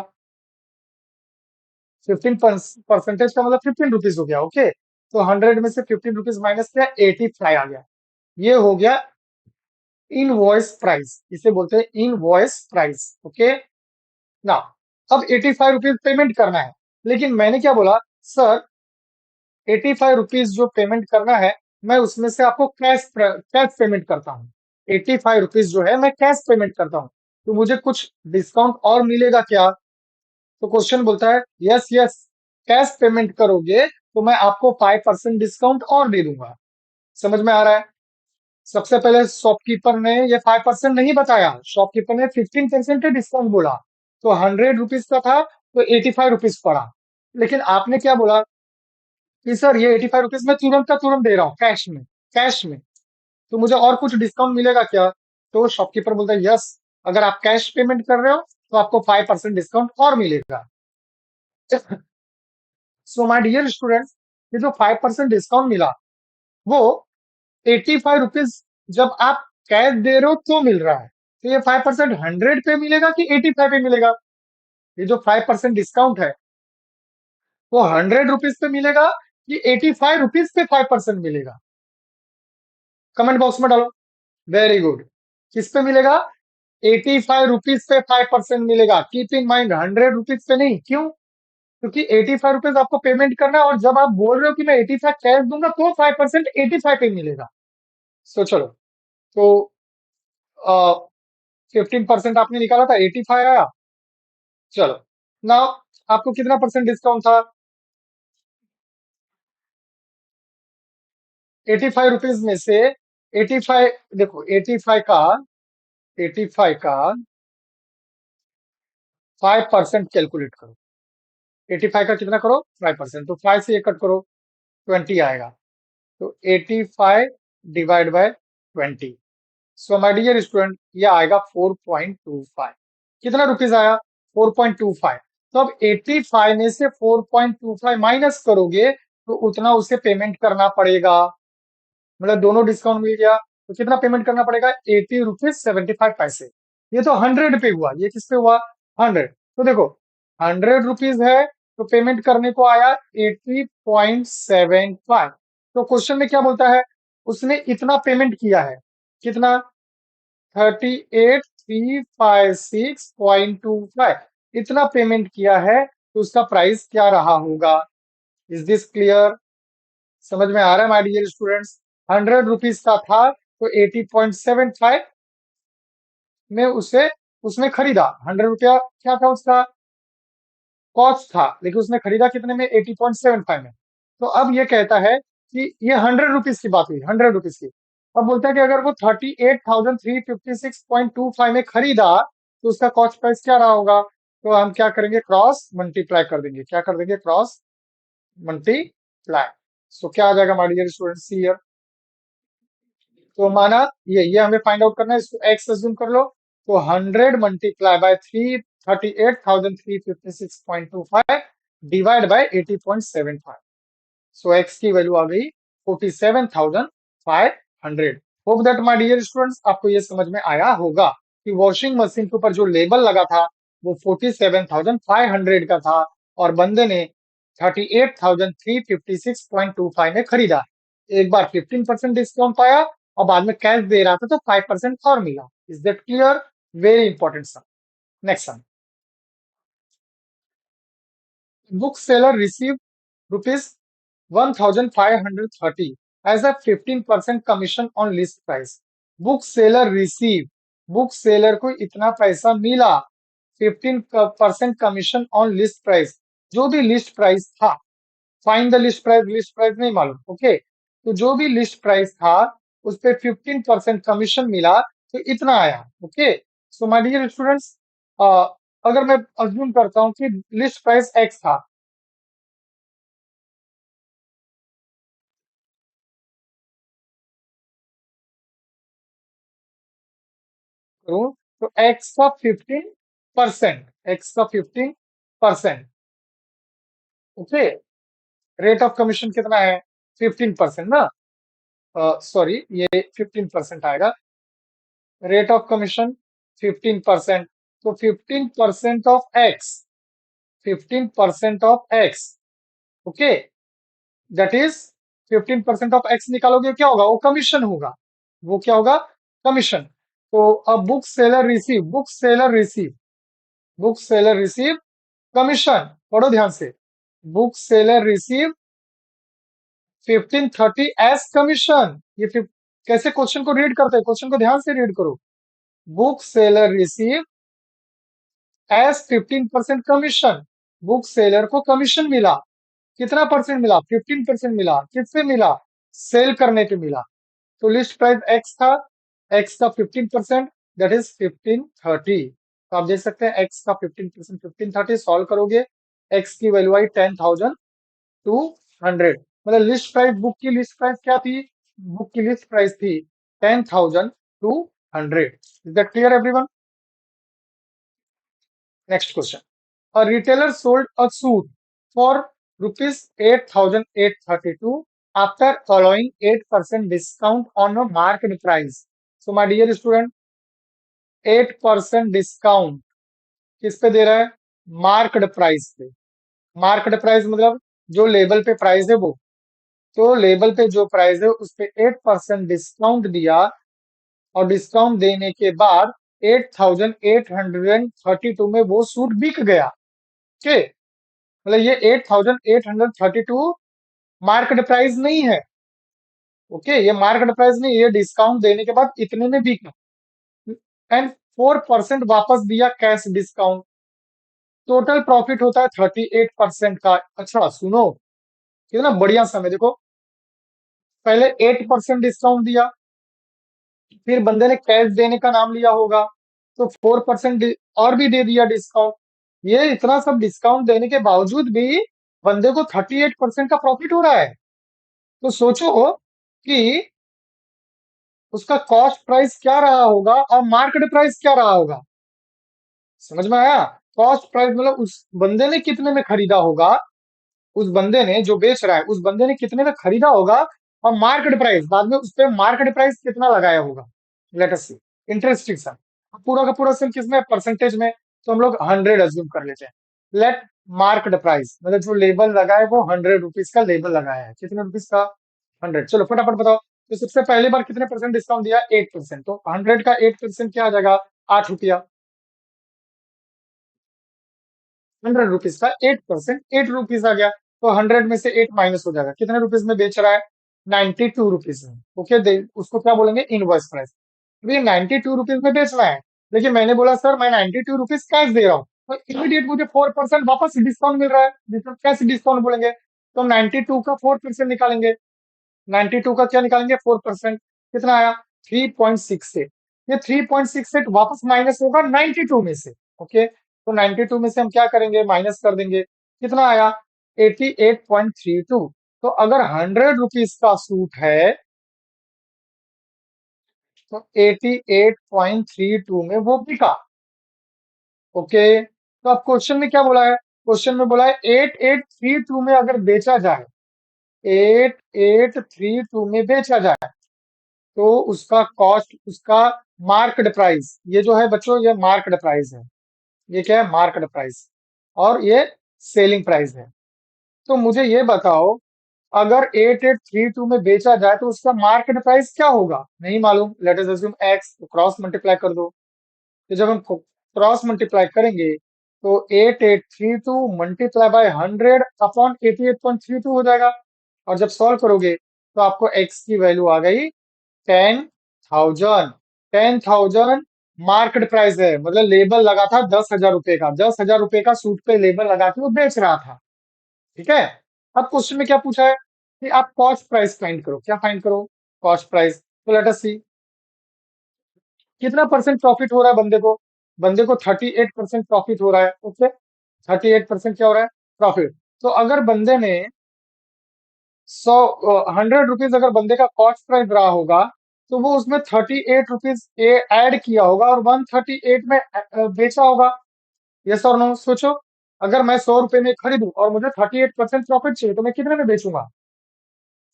15% का मतलब 15 रुपीज हो गया। ओके, तो 100 में से 15 रुपीज माइनस किया, 85 आ गया। ये हो गया इनवॉइस प्राइस, इसे बोलते हैं इनवॉइस प्राइस। ओके, ना अब 85 रुपीज पेमेंट करना है, लेकिन मैंने क्या बोला, सर 85 रुपीज जो पेमेंट करना है मैं उसमें से आपको कैश पेमेंट करता हूँ। 85 रुपीज जो है मैं कैश पेमेंट करता हूँ, तो मुझे कुछ डिस्काउंट और मिलेगा क्या। तो क्वेश्चन बोलता है यस यस, कैश पेमेंट करोगे तो मैं आपको 5% डिस्काउंट और दे दूंगा। समझ में आ रहा है। सबसे पहले शॉपकीपर ने ये 5% नहीं बताया, शॉपकीपर ने 15% डिस्काउंट बोला। तो 100 रुपीज का था, तो 85 रुपीज पड़ा। लेकिन आपने क्या बोला कि सर ये 85 रुपीज मैं तुरंत का तुरंत दे रहा हूँ कैश में, कैश में, तो मुझे और कुछ डिस्काउंट मिलेगा क्या? तो शॉपकीपर बोलता है यस, अगर आप कैश पेमेंट कर रहे हो तो आपको 5% डिस्काउंट और मिलेगा। सो माय डियर स्टूडेंट्स, ये जो 5% डिस्काउंट मिला वो 85 रुपीज जब आप कैश दे रहे हो तो मिल रहा है। तो ये 5% 100 पे मिलेगा कि 85 पे मिलेगा? ये जो 5% डिस्काउंट है वो 100 रुपीज पे मिलेगा कि 85 रुपीज पे 5% मिलेगा? कमेंट बॉक्स में डालो। Very good. किस पे मिलेगा? 85 रुपीज पे 5% मिलेगा। कीप इन माइंड 100 रुपीज पे नहीं। क्यों? क्योंकि 85 रुपीज आपको पेमेंट करना है और जब आप बोल रहे हो कि मैं 85 कैश दूंगा तो 5% 85 पे मिलेगा। सो चलो, तो 15% आपने निकाला था, 85 आया। चलो, नाउ आपको कितना परसेंट डिस्काउंट था? 85 रुपीज में से 85, देखो 85 का 5% कैलकुलेट करो। 85 का कितना करो? 5%। तो 5 से ये कट करो, 20 आएगा। तो 85 divide by 20। So my dear student, ये आएगा 4.25। कितना रुपीज आया? 4.25। तो अब 85 में से 4.25 माइनस करोगे तो उतना उसे पेमेंट करना पड़ेगा। मतलब दोनों डिस्काउंट मिल गया तो कितना पेमेंट करना पड़ेगा? 80 रुपीज 75 पैसे। ये तो 100 पे हुआ, ये किस पे हुआ? 100। तो देखो 100 रुपीज है तो पेमेंट करने को आया 80.75। तो क्वेश्चन में क्या बोलता है? उसने इतना पेमेंट किया है। कितना? 38,356.25 इतना पेमेंट किया है, तो उसका प्राइस क्या रहा होगा? Is this clear? समझ में आ रहा है माय डियर स्टूडेंट्स? 100 रुपीज का था तो 80.75 में उसे उसने खरीदा। 100 रुपया क्या था उसका? कॉस्ट था, लेकिन उसने खरीदा कितने में? 80.75 में। तो अब ये कहता है कि ये 100 रुपीज की बात हुई, 100 रुपीज की। अब बोलता है कि अगर वो 38,356.25 में खरीदा तो उसका कॉस्ट प्राइस क्या रहा होगा? तो हम क्या करेंगे? क्रॉस मल्टीप्लाई कर देंगे। क्या कर देंगे? Cross multiply. सो क्या आ जाएगा माय डियर स्टूडेंट्स हियर? तो माना ये हमें फाइंड आउट करना है, इसको एक्स अज्यूम कर लो। तो 100 मल्टीप्लाई बाय 38,356.25 सो एक्स की वैल्यू आ गई 47,500। Hope that my dear students आपको ये समझ में आया होगा कि वॉशिंग मशीन के ऊपर जो लेबल लगा था वो 47,500 का था और बंदे ने 38,356.25 में खरीदा। एक बार 15% डिस्काउंट पाया और बाद में कैश दे रहा था तो 5% और मिला। Is that clear? Very important sum. Next sum. Book seller received rupees 1,530 as a 15% commission on list price. Book seller received, book seller को इतना पैसा मिला, 15% कमीशन ऑन लिस्ट प्राइस। जो भी लिस्ट प्राइस था, फाइंड द लिस्ट प्राइस नहीं मालूम, ओके। तो जो भी लिस्ट प्राइस था उस पे 15% कमीशन मिला तो इतना आया, okay. So my dear students, अगर मैं अज्यूम करता हूँ कि लिस्ट प्राइस एक्स था, करूं तो एक्स का 15%, ओके। रेट ऑफ कमीशन कितना है? 15% ना, सॉरी ये 15% आएगा। रेट ऑफ कमीशन 15%, तो 15% of x, 15% of x, okay, that is 15% of x निकालोगे क्या होगा? वो कमीशन होगा। वो क्या होगा? कमीशन। तो अब बुक सेलर रिसीव कमीशन। पढ़ो ध्यान से। Book seller receive 1530 as commission. कैसे क्वेश्चन को रीड करते हैं? क्वेश्चन को ध्यान से रीड करो। Book seller receive as 15% commission. Book seller को कमीशन मिला। कितना परसेंट मिला? 15% मिला। किससे मिला? सेल करने पे मिला। तो लिस्ट प्राइस एक्स था, एक्स का 15%, दैट इज 1530। तो आप देख सकते हैं एक्स का 15%, 1530 सॉल्व करोगे, एक्स की वैल्यू आई 10,200। मतलब लिस्ट प्राइस, बुक की लिस्ट प्राइस क्या थी? बुक की लिस्ट प्राइस थी 10,200। Is that clear everyone? Next question. A retailer sold a suit for rupees 8,832 after allowing 8% discount on a marked price. So my dear student, 8% discount किस पे दे रहा है? मार्क्ड प्राइस पे। मार्क्ड प्राइस मतलब जो लेबल पे प्राइस है वो। तो लेबल पे जो प्राइस है उस पे 8% डिस्काउंट दिया, और डिस्काउंट देने के बाद 8,832 में वो सूट बिक गया। ओके, मतलब ये 8,832 मार्केट प्राइस नहीं है। ओके, ये मार्केट प्राइस नहीं, ये डिस्काउंट देने के बाद इतने में बिका। एंड 4% वापस दिया कैश डिस्काउंट। टोटल प्रॉफिट होता है 38% का। अच्छा सुनो, कितना बढ़िया समय देखो। पहले 8% डिस्काउंट दिया, फिर बंदे ने कैश देने का नाम लिया होगा, तो 4% और भी दे दिया डिस्काउंट। ये इतना सब डिस्काउंट देने के बावजूद भी बंदे को 38% का प्रॉफिट हो रहा है। तो सोचो कि उसका कॉस्ट प्राइस क्या रहा होगा और मार्केट प्राइस क्या रहा होगा। समझ में आया? कॉस्ट प्राइस मतलब उस बंदे ने कितने में खरीदा होगा, उस बंदे ने जो बेच रहा है उस बंदे ने कितने में खरीदा होगा, और मार्केट प्राइस बाद में उस पे मार्केट प्राइस कितना लगाया होगा। लेट अस सी। इंटरेस्टिंग सम। पूरा का पूरा सम किसमें? परसेंटेज में। तो हम लोग 100 अज्यूम कर लेते हैं। लेट मार्केट प्राइस मतलब जो लेबल लगा है वो 100 रुपीज का लेबल लगाया है। कितने रुपीज का? 100। चलो फटाफट बताओ। तो सबसे पहली बार कितने परसेंट डिस्काउंट दिया? 8%। तो 100 का 8% क्या आ जाएगा? 8 रुपया। 100 रुपीज का 8%, 8 रुपीज आ गया। तो 100 में से 8 माइनस हो जाएगा। कितने रुपीज में बेच रहा है? 92 रुपीज में। ओके, उसको क्या बोलेंगे? Invoice price. तो ये 92 रुपीज में बेच रहा है, लेकिन मैंने बोला सर मैं 92 रुपीज कैश दे रहा हूँ, तो इमीडिएट मुझे 4% वापस डिस्काउंट मिल रहा है, जिसको कैश डिस्काउंट बोलेंगे। तो 92 का 4% निकालेंगे। 92 का क्या निकालेंगे? 4%। कितना आया? 3.68। ये 3.68 वापस माइनस होगा 92 में से। ओके, तो 92 में से हम क्या करेंगे? माइनस कर देंगे। कितना आया? 88.32। तो अगर 100 रुपीज का सूट है तो 88.32 में वो बिका। ओके, तो अब क्वेश्चन में क्या बोला है? क्वेश्चन में बोला है 8832 में अगर बेचा जाए, 8832 में बेचा जाए, तो उसका कॉस्ट, उसका मार्केट प्राइस, ये जो है बच्चों ये मार्केट प्राइस है। ये क्या है? Market price. और ये सेलिंग प्राइस है। तो मुझे ये बताओ, अगर 8832 में बेचा जाए तो उसका मार्केट प्राइस क्या होगा? नहीं मालूम। लेट अस अज्यूम एक्स, तो क्रॉस मल्टीप्लाई कर दो। तो जब हम क्रॉस मल्टीप्लाई करेंगे तो 8832 मल्टीप्लाई बाय 100 अपॉन 88.32 हो जाएगा। और जब सॉल्व करोगे तो आपको एक्स की वैल्यू आ गई 10,000। 10,000 मार्केट प्राइस है, मतलब लेबल लगा था 10,000 रुपए का। 10,000 रुपए का सूट पे लेबल लगा के वो बेच रहा था। ठीक है। अब क्वेश्चन में क्या पूछा है कि आप कॉस्ट प्राइस फाइंड करो। क्या फाइंड करो? Cost price. तो लेट अस सी कितना परसेंट प्रॉफिट हो रहा है बंदे को। बंदे को 38% प्रॉफिट हो रहा है। ओके, 38% क्या हो रहा है? प्रॉफिट। तो अगर बंदे ने 100 रुपीज अगर बंदे का कॉस्ट प्राइस रहा होगा, तो वो उसमें 38 रुपीज ऐड किया होगा और 138 में बेचा होगा। यस और नो? सोचो, अगर मैं 100 रुपए में खरीदूं और मुझे 38% प्रॉफिट चाहिए, तो मैं कितने में बेचूंगा?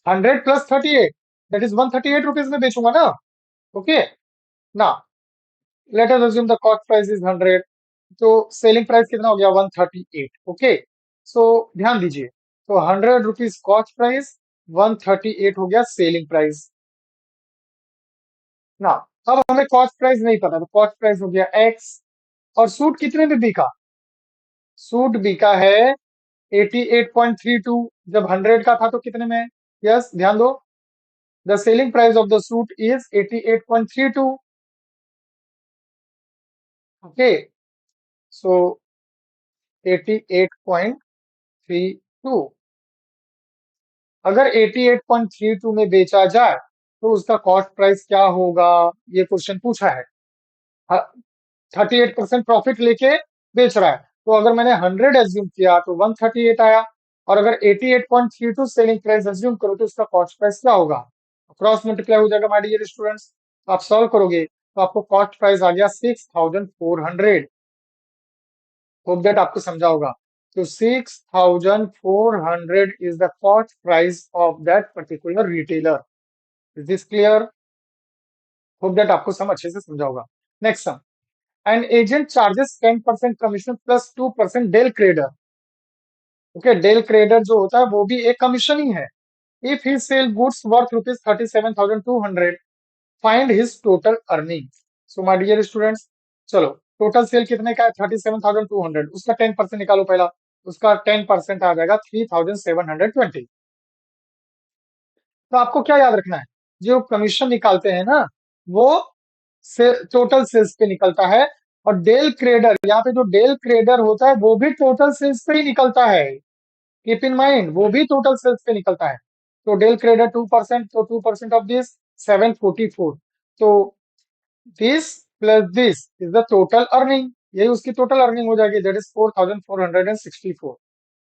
100 + 38, दैट इज 138 रुपीज में बेचूंगा ना। ओके ना, late us assume the cost price is 100, तो सेलिंग प्राइस कितना हो गया? 138। ओके, सो ध्यान दीजिए, तो 100 रुपीज कॉस्ट प्राइस, 138 हो गया सेलिंग प्राइस ना। अब हमें कॉस्ट प्राइस नहीं पता, तो कॉस्ट प्राइस हो गया एक्स। और सूट कितने में बिका? सूट बिका है 88.32। जब 100 का था तो कितने में? यस, ध्यान दो। The selling price of the suit is 88.32। Okay, so 88.32, अगर 88.32 में बेचा जाए तो उसका कॉस्ट प्राइस क्या होगा? ये क्वेश्चन पूछा है। हाँ, 38% प्रॉफिट लेके बेच रहा है। तो अगर मैंने 100 एज्यूम किया तो 138 आया, और अगर 88.32 सेलिंग प्राइस एज्यूम करो तो इसका कॉस्ट प्राइस क्या होगा? क्रॉस मल्टीप्लाई हो जाएगा माय डियर स्टूडेंट्स। आप सॉल्व करोगे तो आपको कॉस्ट प्राइस आ गया 6400। होप दैट आपको समझा होगा। तो 6400 is the cost price of that particular retailer. Is this clear? Hope that आपको सम अच्छे से समझा होगा। Next sum, an agent charges 10% commission plus 2% del credere. Okay, del credere जो होता है वो भी एक कमीशन ही है। If he sell goods worth rupees 37,200, find his total earning. So my dear students, चलो टोटल सेल कितने का है? 37,200, उसका 10% निकालो पहला। उसका 10% आ जाएगा 3,720। तो आपको क्या याद रखना है, जो कमीशन निकालते हैं ना, वो से टोटल सेल्स पे निकलता है। और डेल क्रेडर, यहाँ पे जो डेल क्रेडर होता है वो भी टोटल सेल्स पे ही निकलता है। कीप इन माइंड, वो भी टोटल सेल्स पे निकलता है। तो डेल क्रेडर 2%, तो 2% ऑफ दिस 744। तो this plus this is the total earning, यही उसकी टोटल अर्निंग हो जाएगी, दैट इज 4,464।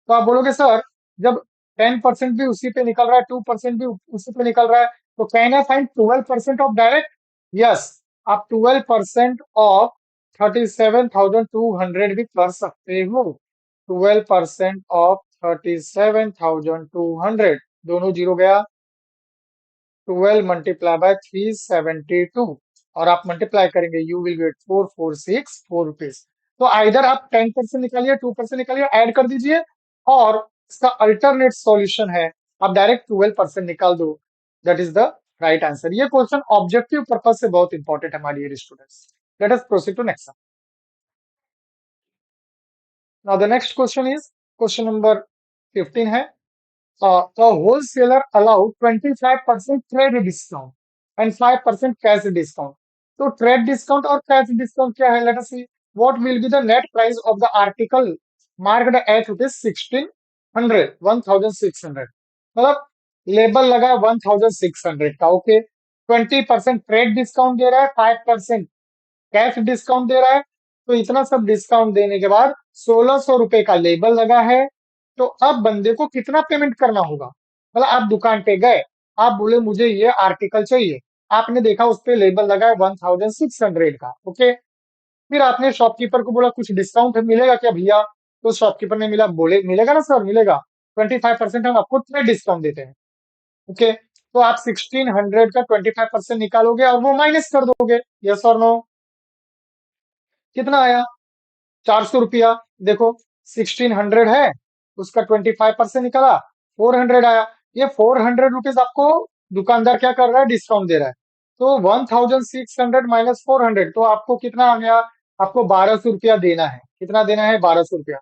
तो आप बोलोगे सर, जब 10% भी उसी पे निकल रहा है, 2% भी उसी पे निकल रहा है, तो can I find 12% of direct? Yes, आप 12% ऑफ 37,200 भी कर सकते हो। 12% ऑफ 37,200, दोनों जीरो गया। 12 मल्टीप्लाई बाय 372, और आप मल्टीप्लाई करेंगे यू विल गेट 4464 रुपीज। तो आइदर आप 10% निकालिए, 2% निकालिए, ऐड कर दीजिए, और इसका अल्टरनेट सॉल्यूशन है आप डायरेक्ट 12% निकाल दो। That is the right answer. ये क्वेश्चन ऑब्जेक्टिव पर्पज से बहुत इंपॉर्टेंट है हमारे dear students. Let us proceed to next. Now the next question is question number 15 है, a wholesaler allowed 25% trade discount and 5% cash discount. So trade discount और cash discount क्या है? Let us see. What will be the net price of the article marked at rupees 1600, 1600? मतलब लेबल लगा है 1600 का, ओके। 20% ट्रेड डिस्काउंट दे रहा है, 5% कैश डिस्काउंट दे रहा है। तो इतना सब डिस्काउंट देने के बाद 1600 रुपए का लेबल लगा है। तो अब बंदे को कितना पेमेंट करना होगा? मतलब आप दुकान पे गए, आप बोले मुझे ये आर्टिकल चाहिए, आपने देखा उस पे लेबल लगा है 1600 का, ओके। फिर आपने शॉपकीपर को बोला कुछ डिस्काउंट मिलेगा क्या भैया? तो शॉपकीपर ने मिला, बोले मिलेगा ना सर, मिलेगा। 25% हम आपको ट्रेड डिस्काउंट देते हैं, ओके। तो आप 1600 का 25% निकालोगे और वो माइनस कर दोगे, यस और नो? कितना आया? 400 रुपया। देखो 1600 है, उसका 25% निकाला, 400 आया। ये 400 रुपीज आपको दुकानदार क्या कर रहा है? डिस्काउंट दे रहा है। तो 1600 माइनस 400, तो आपको कितना आ गया? आपको 1200 रुपया देना है। कितना देना है? 1200 रुपया।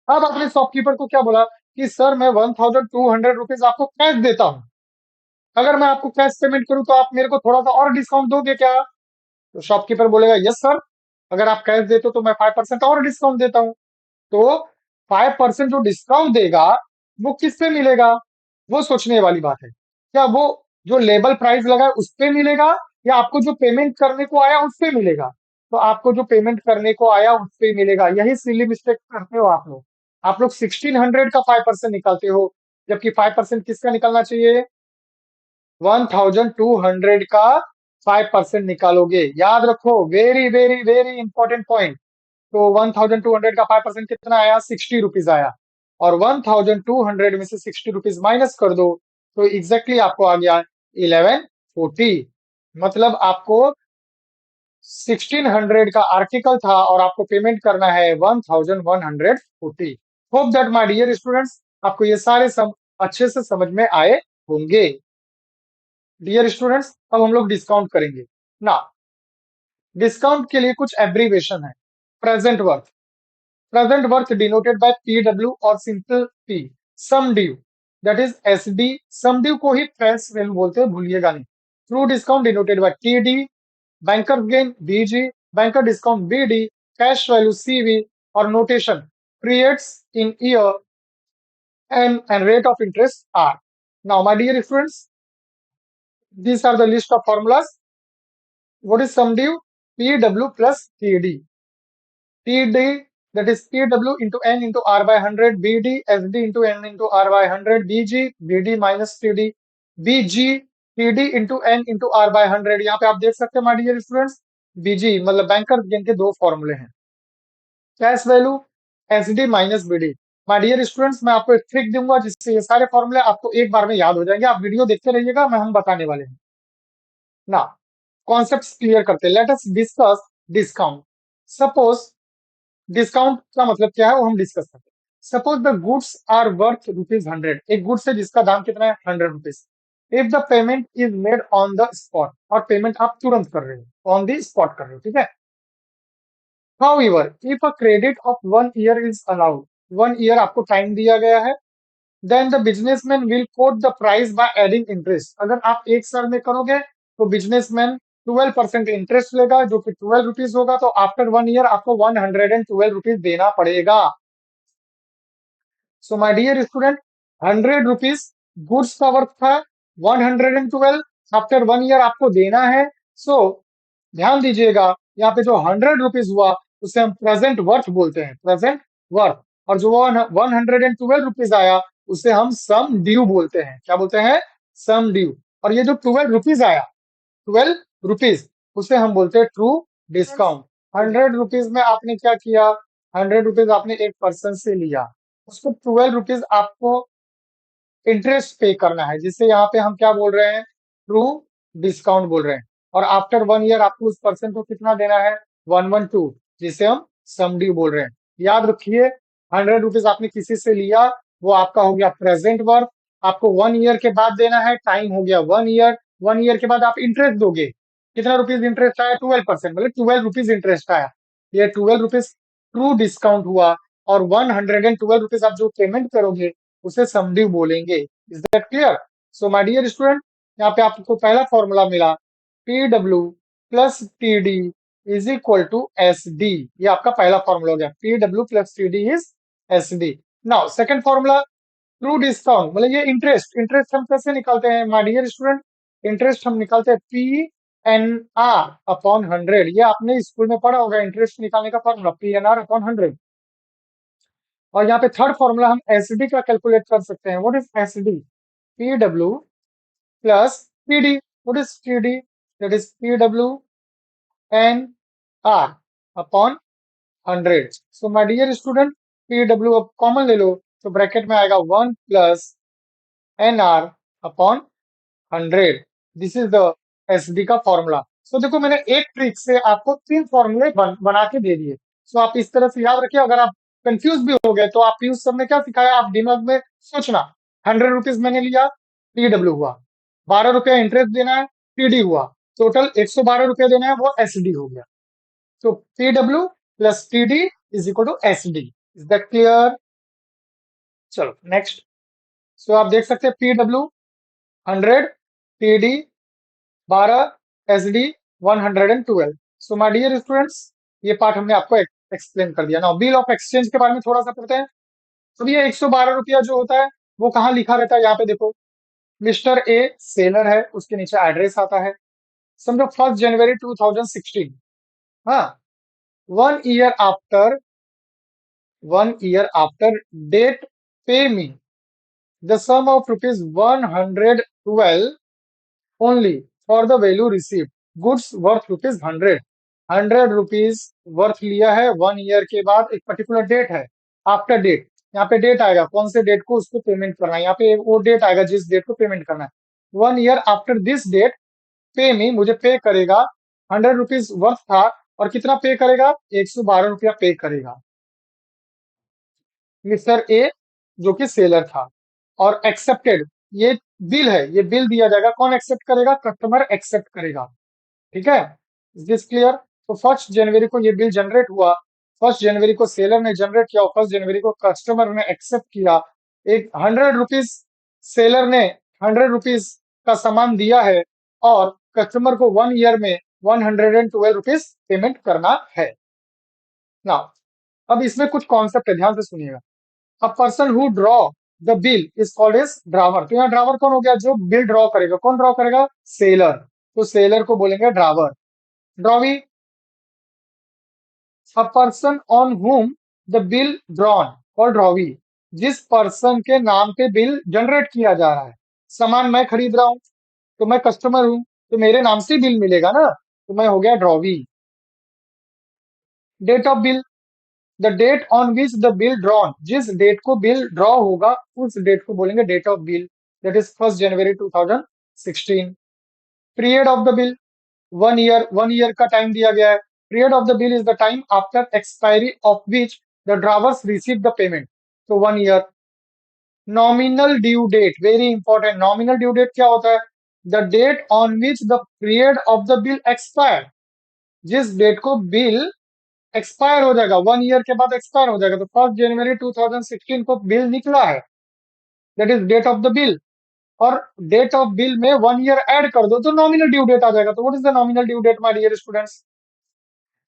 अब आपने शॉपकीपर को क्या बोला कि सर मैं 1200 रुपीज आपको कैश देता हूँ, अगर मैं आपको कैश पेमेंट करूँ तो आप मेरे को थोड़ा सा और डिस्काउंट दोगे क्या? तो शॉपकीपर बोलेगा यस सर, अगर आप कैश देते हो तो मैं 5% और डिस्काउंट देता हूँ। तो 5% जो डिस्काउंट देगा वो किस पे मिलेगा? वो सोचने वाली बात है। क्या वो जो लेबल प्राइस लगा है उस पे मिलेगा, या आपको जो पेमेंट करने को आया उस पे मिलेगा? तो आपको जो पेमेंट करने को आया उस पे मिलेगा। यही सिली मिस्टेक करते हो आप लोग। आप लोग 1600 का 5% निकालते हो, जबकि 5% किसका निकलना चाहिए? 1200 का 5% निकालोगे। याद रखो, very very very important point. तो 1200 का 5% कितना आया? 60 रुपीज आया। और 1200 में से 60 रुपीज माइनस कर दो, तो एग्जैक्टली आपको आ गया 1140। मतलब आपको 1600 का आर्टिकल था और आपको पेमेंट करना है 1140। Hope that my dear students आपको ये सारे सम अच्छे से समझ में आए होंगे। डियर स्टूडेंट्स, अब हम लोग डिस्काउंट करेंगे ना। डिस्काउंट के लिए कुछ एब्रीवेशन है। Present worth, present worth denoted by PW और simple P, sum due, that is SD। sum due को ही fresh value बोलते हैं, भूलिएगा नहीं। True discount denoted by TD, banker gain BG, banker discount BD, cash value CV, और notation periods in year and rate of interest R। Now my dear students, these are the list of formulas. What is sum due? PW plus TD। TD, that is PW into N into R by 100, BD, SD into N into R by 100, BG, BD minus TD, BG, TD into N into R by 100। यहाँ पे आप देख सकते हैं माय डियर स्टूडेंट्स, BG मतलब बैंकर गेन के दो फॉर्मूले हैं, cash value, SD minus BD. My dear students, मैं आपको एक ट्रिक दूंगा जिससे ये सारे फॉर्मूले आपको एक बार में याद हो जाएंगे। आप वीडियो देखते रहिएगा, मैं हम बताने वाले हैं ना। कॉन्सेप्ट्स क्लियर करते हैं, let us discuss discount. Suppose, discount का मतलब क्या है वो हम डिस्कस करते हैं। Suppose the goods are worth ₹100, एक गुड्स है जिसका दाम कितना है ₹100। If the payment is made on the spot, और पेमेंट आप तुरंत कर रहे हो, ऑन द स्पॉट कर रहे हो, ठीक है। However, if a credit of 1 year is allowed, 1 year आपको टाइम दिया गया है, then the businessman will quote the price by adding interest। अगर आप 1 साल में करोगे तो बिजनेसमैन 12% इंटरेस्ट लेगा जो कि 12 रुपीज होगा, तो आफ्टर 1 ईयर आपको 112 रुपीज देना पड़ेगा। So my dear student, 100 rupees goods का वर्थ था, 112 आफ्टर 1 ईयर आपको देना है। सो ध्यान दीजिएगा, यहाँ पे जो 100 रुपीज हुआ उसे हम प्रेजेंट वर्थ बोलते हैं, प्रेजेंट वर्थ। और जो 112 रुपीज आया उसे हम सम ड्यू बोलते हैं। क्या बोलते हैं? सम ड्यू। और ये जो 12 रुपीज आया, 12 रुपीज, उसे हम बोलते हैं ट्रू डिस्काउंट। 100 रुपीज में आपने क्या किया, 100 रुपीज आपने एक पर्सन से लिया, उसको 12 रुपीज आपको इंटरेस्ट पे करना है, जिससे यहाँ पे हम क्या बोल रहे हैं, ट्रू डिस्काउंट बोल रहे हैं। और आफ्टर 1 ईयर आपको उस पर्सन को कितना देना है, 112, जिसे हम सम ड्यू बोल रहे हैं। याद रखिए, 100 रुपीज आपने किसी से लिया, वो आपका हो गया प्रेजेंट वर्थ, आपको 1 ईयर के बाद देना है, टाइम हो गया 1 ईयर। 1 ईयर के बाद आप इंटरेस्ट दोगे, कितना रुपीज इंटरेस्ट आया, 12%, मतलब 12 रुपीज इंटरेस्ट आया। ये 12 रुपीज ट्रू डिस्काउंट हुआ। और 112 रुपीज आप जो पेमेंट करोगे उसे सम ड्यू बोलेंगे। Is that clear? So my dear student, यहाँ पे आपको पहला फॉर्मूला मिला, P W plus T D is equal to S D. ये आपका पहला फॉर्मूला हो गया, P W plus T D is S D. Now second formula, true discount मतलब ये इंटरेस्ट। इंटरेस्ट हम कैसे निकालते हैं माय डियर स्टूडेंट? इंटरेस्ट हम निकालते हैं पी एन आर अपॉन 100। ये आपने स्कूल में पढ़ा होगा, इंटरेस्ट निकालने का formula P N R upon 100। और यहाँ पे थर्ड फॉर्मूला हम एसडी का कैलकुलेट कर सकते हैं। What is SD? P W plus PD. What is PD? That is P W N R upon 100। So my dear student, P W अब कॉमन ले लो, तो ब्रैकेट में आएगा 1 plus N R upon 100। This is the SD का फॉर्मूला। सो देखो, मैंने एक ट्रिक से आपको तीन फॉर्मूले बना के दे दिए। सो आप इस तरह से याद रखिए। अगर आप कंफ्यूज भी हो गए तो आप पीयूष सर ने क्या सिखाया, आप दिमाग में सोचना। 100 रुपीज मैंने लिया, पीडब्ल्यू हुआ, 12 रुपया इंटरेस्ट देना है, पीडी हुआ, टोटल 112 रुपया देना है, वो एसडी हो गया। तो PW plus PD is equal to SD. Is that clear? चलो नेक्स्ट। सो आप देख सकते हैं, PW 100, PD 12, SD 112। So my dear students, ये पार्ट हमने आपको एक्सप्लेन कर दिया। ना बिल ऑफ एक्सचेंज के बारे में थोड़ा सा पढ़ते हैं। तो ये 112 रुपया जो होता है वो कहाँ लिखा रहता है, यहाँ पे देखो, मिस्टर ए सेलर है, उसके नीचे एड्रेस आता है। समझो 1 जनवरी 2016, हाँ, 1 year after, 1 year after date, pay me the sum of ₹112 only for the value received, goods worth ₹100। 100 rupees worth लिया है 1 ईयर के बाद, एक पर्टिकुलर डेट है, आफ्टर डेट। यहाँ पे डेट आएगा, कौन से डेट को उसको पेमेंट करना है, यहाँ पे वो डेट आएगा जिस डेट को पेमेंट करना है। 1 year after this date, pay मी, मुझे पे करेगा। 100 रुपीज वर्थ था, और कितना पे करेगा, 112 रुपया पे करेगा मिस्टर ए, जो कि सेलर था। और एक्सेप्टेड, ये बिल है, ये बिल दिया जाएगा, कौन एक्सेप्ट करेगा, कस्टमर एक्सेप्ट करेगा। ठीक है, इज दिस क्लियर? तो 1 जनवरी को ये बिल जनरेट हुआ, 1 जनवरी को सेलर ने जनरेट किया, और 1 जनवरी को कस्टमर ने एक्सेप्ट किया। एक 100 रुपीज सेलर ने 100 रुपीज का सामान दिया है, और कस्टमर को 1 ईयर में 112 रुपीज पेमेंट करना है ना। अब इसमें कुछ कॉन्सेप्ट है, ध्यान से सुनिएगा। A person who draw the bill is called as drawer. तो यहाँ ड्रावर कौन हो गया, जो बिल ड्रॉ करेगा। कौन ड्रॉ करेगा, सेलर। तो सेलर को बोलेंगे drawer. Drawee, a person on whom the bill drawn और ड्रॉवी, जिस पर्सन के नाम पे बिल जनरेट किया जा रहा है। सामान मैं खरीद रहा हूँ, तो मैं कस्टमर हूँ, तो मेरे नाम से बिल मिलेगा ना, तो मैं हो गया drawee. Date of bill, the date on which the bill drawn, जिस डेट को बिल ड्रॉ होगा उस डेट को बोलेंगे date of bill, that is 1 January 2016। Period of the bill, 1 year, 1 year का टाइम दिया गया है। Period of the bill is the time after expiry of which the drawers receive the payment, तो 1 year. Nominal due date, very important, nominal due date क्या होता है? The date on which the period of the bill expire, जिस डेट को बिल एक्सपायर हो जाएगा, 1 ईयर के बाद एक्सपायर हो जाएगा, तो 1 जनवरी 2016 को बिल निकला है, that is date of the bill. और डेट ऑफ बिल में 1 ईयर ऐड कर दो तो नॉमिनल ड्यू डेट आ जाएगा। तो what is the nominal due date my dear students?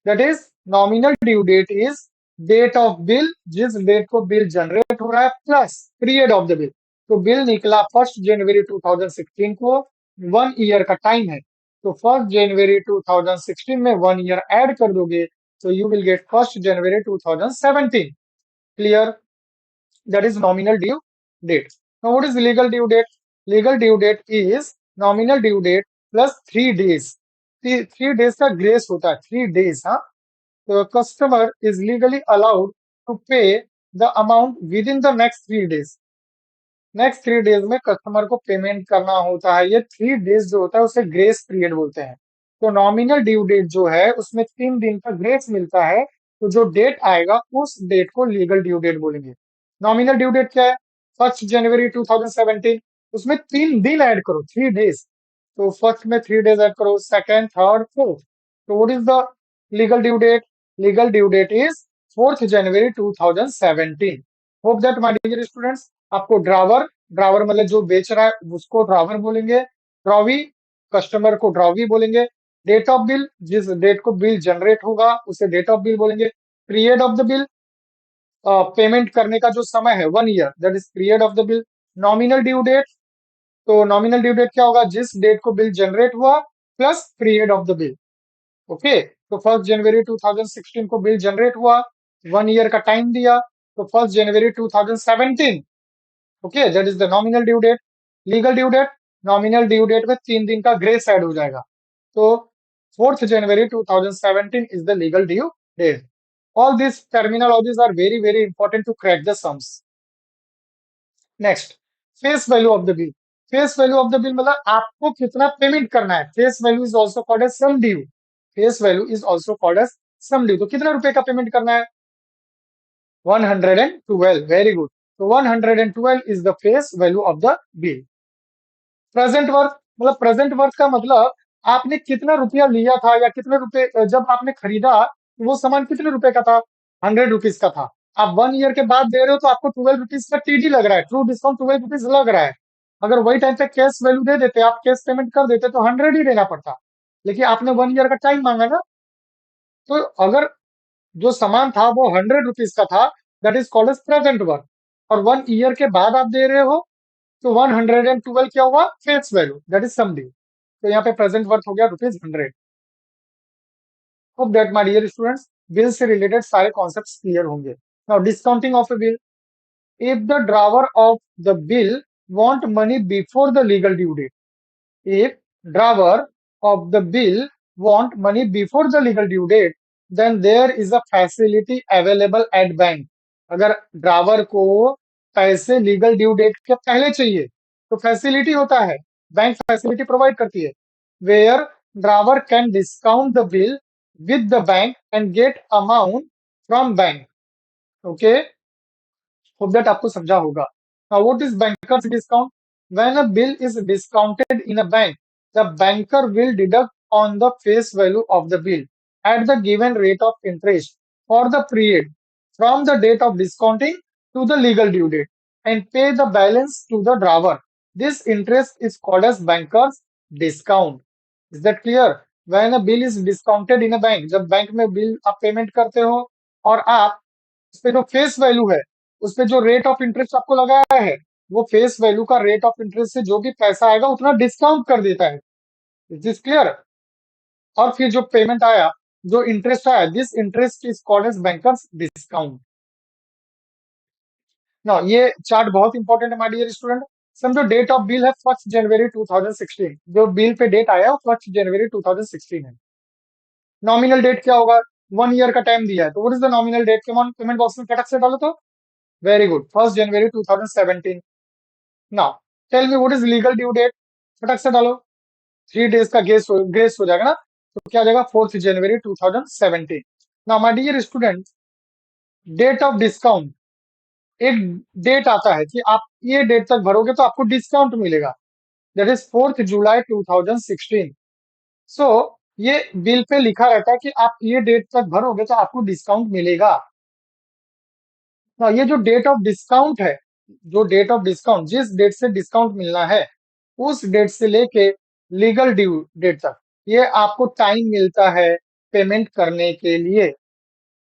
That is nominal due date is date of bill, जिस डेट को बिल जनरेट हो रहा है, plus period of the bill. तो बिल निकला 1 जनवरी 2016 को, 1 ईयर का टाइम है, तो 1 जनवरी 2016 में 1 ईयर ऐड कर दोगे तो you will gate 1 January 2017। Clear? That is nominal due date. Now, what is legal due date? Legal due date is nominal due date plus 3 days. 3 days का grace होता है, 3 days, हाँ. The customer is legally allowed to pay the amount within the next 3 days. Next 3 days में कस्टमर को पेमेंट करना होता है। ये 3 डेज जो होता है उसे ग्रेस पीरियड बोलते हैं। तो नॉमिनल ड्यू डेट जो है उसमें 3 दिन का ग्रेस मिलता है, तो जो डेट आएगा उस डेट को लीगल ड्यू डेट बोलेंगे। नॉमिनल ड्यू डेट क्या है? 1 जनवरी 2017, उसमें 3 दिन ऐड करो, 3 डेज। तो फर्स्ट में 3 डेज ऐड करो, सेकेंड, थर्ड, फोर्थ। तो what is the legal due date? Legal due date is 4 January 2017। Hope that my dear students आपको ड्रावर, ड्रावर मतलब जो बेच रहा है उसको ड्रावर बोलेंगे, ड्रॉवी कस्टमर को ड्रॉवी बोलेंगे, डेट ऑफ बिल जिस डेट को बिल जनरेट होगा उसे डेट ऑफ बिल बोलेंगे, period of the bill payment करने का जो समय है 1 year, that is period of the bill. Nominal due date, तो नॉमिनल ड्यू डेट क्या होगा? जिस डेट को बिल जनरेट हुआ plus period of the bill. Okay, तो 1 जनवरी 2016 को बिल जनरेट हुआ, 1 ईयर का टाइम दिया, तो 1 जनवरी 2017। Okay, that is the nominal due date. Legal due date, nominal due date में 3 दिन का ग्रेस ऐड हो जाएगा, तो 4 जनवरी 2017 is the legal due date. All this terminologies are very very important to crack the sums. Next, face value of the bill. Face value of the bill मतलब आपको कितना पेमेंट करना है। Face value is also called as sum due. Face value is also called as sum due. तो कितना रुपए का पेमेंट करना है? 112, वेरी गुड। तो 112 is the face value of the bill। Present worth, मतलब प्रेजेंट वर्थ का मतलब आपने कितना रुपया लिया था या कितने रुपए जब आपने खरीदा तो वो सामान कितने रुपए का था? 100 रुपीज का था। आप 1 ईयर के बाद दे रहे हो तो आपको 12 रुपीज का टीडी लग रहा है, ट्रू डिस्काउंट 12 रुपीज लग रहा है। अगर वही टाइम पे कैश वैल्यू दे देते, आप कैश पेमेंट कर देते तो 100 ही देना पड़ता, लेकिन आपने 1 ईयर का टाइम मांगा ना। तो अगर जो सामान था वो 100 रुपीज का था, that is called as present worth, और 1 ईयर के बाद आप दे रहे हो तो 112 क्या हुआ? Face value, that is sum due. तो यहाँ पे प्रेजेंट वर्थ हो गया ₹100। Hope that my dear students bill से रिलेटेड सारे कॉन्सेप्ट्स क्लियर होंगे। Now discounting of a bill. If the drawer of the bill want money before the legal due date, if drawer of the bill want money before the legal due date, then there is a facility available at bank। अगर ड्रावर को पैसे लीगल ड्यू डेट के पहले चाहिए तो फैसिलिटी होता है, बैंक फैसिलिटी प्रोवाइड करती है, where drawer can discount the bill with the bank and get amount from bank. Okay, hope that आपको समझा होगा। Now, what is banker's discount? When a bill is discounted in a bank, the banker will deduct on the face value of the bill at the given rate of interest for the period from the date of discounting to the legal due date and pay the balance to the drawer. This interest is called as banker's discount. Is that clear? When a bill is discounted in a bank, जब बैंक में बिल आप पेमेंट करते हो और आप उस पे जो फेस वैल्यू है, उस पे जो रेट ऑफ इंटरेस्ट आपको लगाया है, वो फेस वैल्यू का रेट ऑफ इंटरेस्ट से जो भी पैसा आएगा उतना डिस्काउंट कर देता है। Is this clear? और फिर जो पेमेंट आया जो इंटरेस्ट है, this interest is called as bankers discount. ना ये चार्ट बहुत इंपॉर्टेंट है माय डियर स्टूडेंट। समझो डेट ऑफ बिल है 1 जनवरी 2016, जो बिल पे डेट आया वो 1 जनवरी 2016 है। नॉमिनल डेट क्या होगा? 1 ईयर का टाइम दिया है, तो what is the nominal date? Comment box में फटक से डालो तो। Very good, 1 January 2017। Now tell me what is legal due date? फटक से डालो। 3 डेज का ग्रेस हो जाएगा ना, तो क्या हो जाएगा? 4 जनवरी 2017। Now my dear student, date of discount, एक डेट आता है कि आप ये डेट तक भरोगे तो आपको डिस्काउंट मिलेगा, दैट इज 4 जुलाई 2016। सो ये बिल पे लिखा रहता है कि आप ये डेट तक भरोगे तो आपको डिस्काउंट मिलेगा। ये जो डेट ऑफ डिस्काउंट है, जो डेट ऑफ डिस्काउंट, जिस डेट से डिस्काउंट मिलना है, उस डेट से लेके लीगल ड्यू डेट तक ये आपको टाइम मिलता है पेमेंट करने के लिए।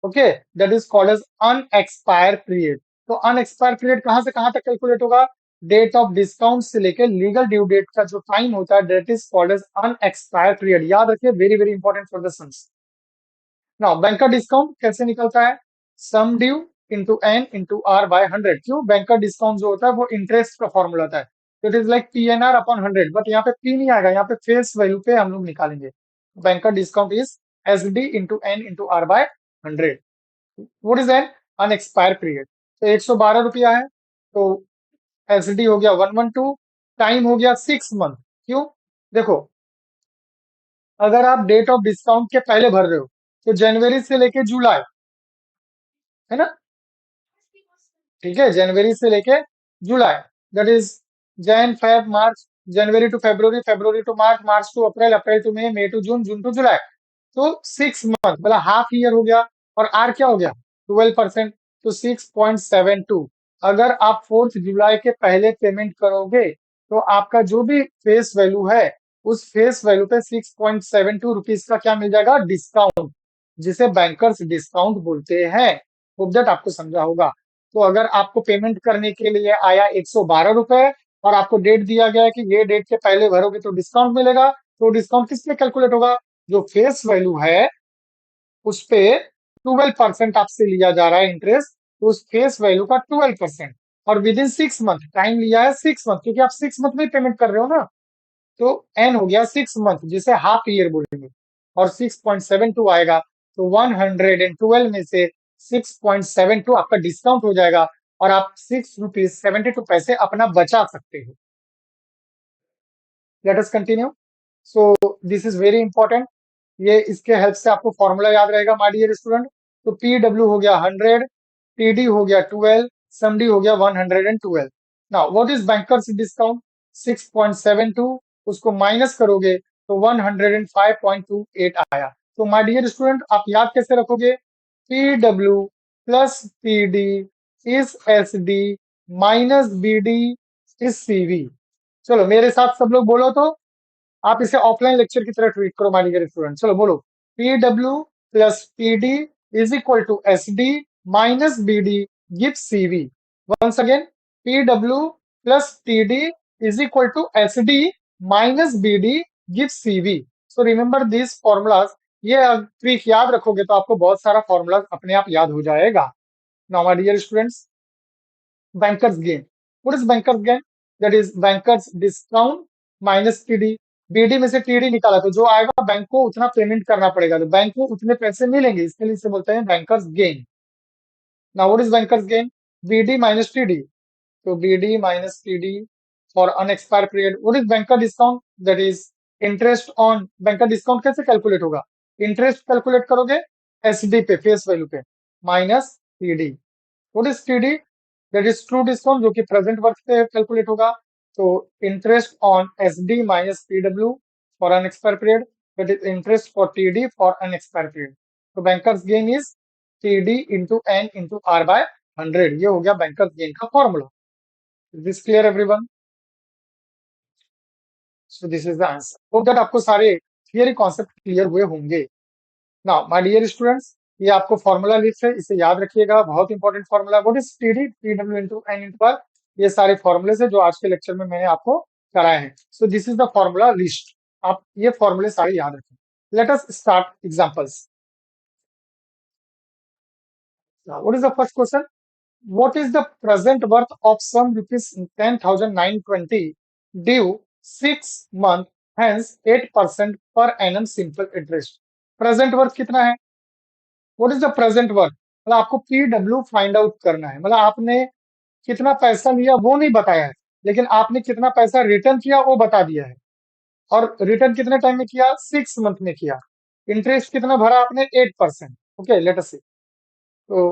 Okay, that is called as unexpired period. तो अनएक्सपायर पीरियड कहां से कहां तक कैलकुलेट होगा? डेट ऑफ डिस्काउंट से लेके लीगल ड्यू डेट का जो टाइम होता है, that is called as unexpired period. याद रखिए, very very important for the sums. Now bank का डिस्काउंट कैसे निकलता है? Sum due into N into R by 100। क्यों? बैंक का डिस्काउंट जो होता है वो इंटरेस्ट का फॉर्मूला होता है, तो it is like P N R upon 100, but यहाँ पे पी नहीं आएगा, यहाँ पे फेस वैल्यू पे हम लोग निकालेंगे। बैंक का discount is S D into N into R by 100। What is N unexpired period? तो 112 रुपया है, तो एस डी हो गया 112, टाइम हो गया 6 मंथ। क्यों? देखो, अगर आप डेट ऑफ डिस्काउंट के पहले भर रहे हो तो जनवरी से लेके जुलाई, है ना? ठीक है, जनवरी से लेके जुलाई, that is Jan Feb March, जनवरी टू फरवरी, फरवरी टू मार्च, मार्च टू अप्रैल, अप्रैल टू मई टू जून टू जुलाई। तो 6 मंथ मतलब हाफ ईयर हो गया। और आर क्या हो गया? 12%, तो 6.72। अगर आप 4 जुलाई के पहले पेमेंट करोगे तो आपका जो भी फेस वैल्यू है, उस फेस वैल्यू पे 6.72 रुपीज का क्या मिल जाएगा? डिस्काउंट, जिसे बैंकर्स डिस्काउंट बोलते हैं। होप दैट आपको समझा होगा। तो अगर आपको पेमेंट करने के लिए आया 112 रुपए, और आपको डेट दिया गया है कि ये डेट के पहले भरोगे तो डिस्काउंट मिलेगा, तो डिस्काउंट किस पे कैलकुलेट होगा? जो फेस वैल्यू है उस पे 12% आपसे लिया जा रहा है इंटरेस्ट, तो उस फेस वैल्यू का 12%, और विद इन 6 मंथ, टाइम लिया है 6 मंथ, क्योंकि आप 6 मंथ में पेमेंट कर रहे हो ना, तो एन हो गया 6 मंथ, जिसे हाफ ईयर बोलेंगे, और 6.72 आएगा। तो 112 में से 6.72 आपका डिस्काउंट हो जाएगा, और आप 6 रुपीज 72 पैसे अपना बचा सकते हो। Late us continue. So this is very important. ये इसके हेल्प से आपको फॉर्मूला याद रहेगा माय डियर स्टूडेंट। तो पी डब्ल्यू हो गया 100, टी डी हो गया 12, सम डी हो गया 112। Now what is bankers discount? 6.72, उसको माइनस करोगे तो 105.28 आया। तो माय डियर स्टूडेंट, आप याद कैसे रखोगे? P W plus P D is S D minus B D is C V. चलो मेरे साथ सब लोग बोलो तो। आप इसे ऑफलाइन लेक्चर की तरह ट्रीट करो माय डियर स्टूडेंट। चलो बोलो, P W plus P D is equal to S D minus B D give C V. Once again, P W plus T D is equal to S D minus B D give C V. So remember this formulas. ये ट्रिक याद रखोगे तो आपको बहुत सारा फॉर्मूला अपने आप याद हो जाएगा। Now my dear students, bankers gain, what is bankers gain? That is bankers discount minus TD. BD में से टीडी निकाला तो जो आएगा बैंक को उतना पेमेंट करना पड़ेगा, तो बैंक को उतने पैसे मिलेंगे, इसके लिए इसे बोलते हैं bankers gain. Now what is bankers gain? BD minus TD, तो BD minus TD for unexpired period. What is bank का discount? That is interest on. Bank का डिस्काउंट कैसे कैलकुलेट होगा? इंटरेस्ट कैलकुलेट करोगे एसडी पे, फेस वैल्यू पे, minus TD. What is TD? That is true discount, जो कि प्रेजेंट वर्थ पे कैलकुलेट होगा। तो interest on S D minus P W for unexpired period, that is interest for T D for unexpired period. तो bankers gain is T D into N into R by 100। ये हो गया बैंकर्स गेन का formula. This clear everyone? So this is the answer. Hope that आपको सारे थियरी कॉन्सेप्ट क्लियर हुए होंगे। नाउ माय डियर स्टूडेंट्स, ये आपको फॉर्मूला लिस्ट है, इसे याद रखिएगा, बहुत important formula. What is TD? T W into N into R. ये सारे फॉर्मूले है जो आज के लेक्चर में मैंने आपको कराए हैं। सो this is the formula list. आप ये फॉर्मूले सारे याद रखें। Late us start examples. What is the first question? What is the present worth of some rupees 10,920 due 6 month, hence 8% per annum simple interest? Present worth कितना है? What is the present worth? मतलब आपको पीडब्ल्यू फाइंड आउट करना है, मतलब आपने कितना पैसा लिया वो नहीं बताया है, लेकिन आपने कितना पैसा रिटर्न किया वो बता दिया है। और रिटर्न कितने टाइम में किया? 6 मंथ में किया। इंटरेस्ट कितना भरा आपने? 8%। Okay, let us see. तो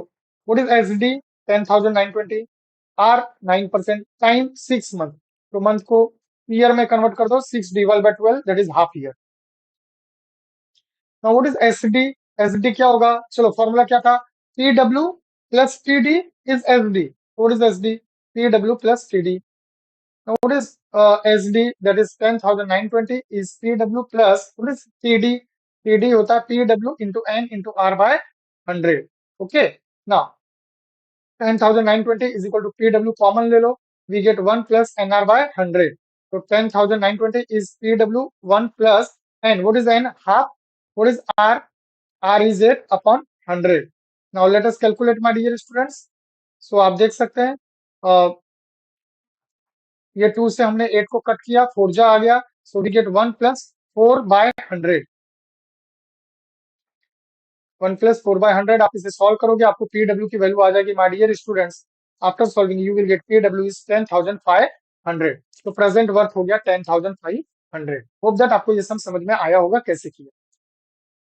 what is S D? 10,920 R 9% time 6 month. तो मंथ को ईयर में कन्वर्ट कर दो, 6 divide by 12 that is half year. Now what is SD? SD क्या होगा? चलो फॉर्मूला क्या था? PW plus TD is SD. What is SD? PW plus TD. Now what is SD? That is 10,920 is PW plus what is TD? TD होता है PW into N into R by 100। Okay, now 10,920 is equal to PW common ले लो, we get 1 plus NR by 100. So 10,920 is PW 1 plus N. What is N? Half. What is R? R is 8 upon 100. Now let us calculate, my dear students. So आप देख सकते हैं, ये 2 से हमने 8 को कट किया, 4 जा आ गया, so we get 1 plus 4 by 100. 1 plus 4 by 100, आप इसे सॉल्व करोगे, आपको पीडब्ल्यू की वैल्यू आ जाएगी, my dear students. After solving you will get PW is 10,500। तो प्रेजेंट वर्थ हो गया 10,500। होप दैट आपको ये सम समझ में आया होगा कैसे किया।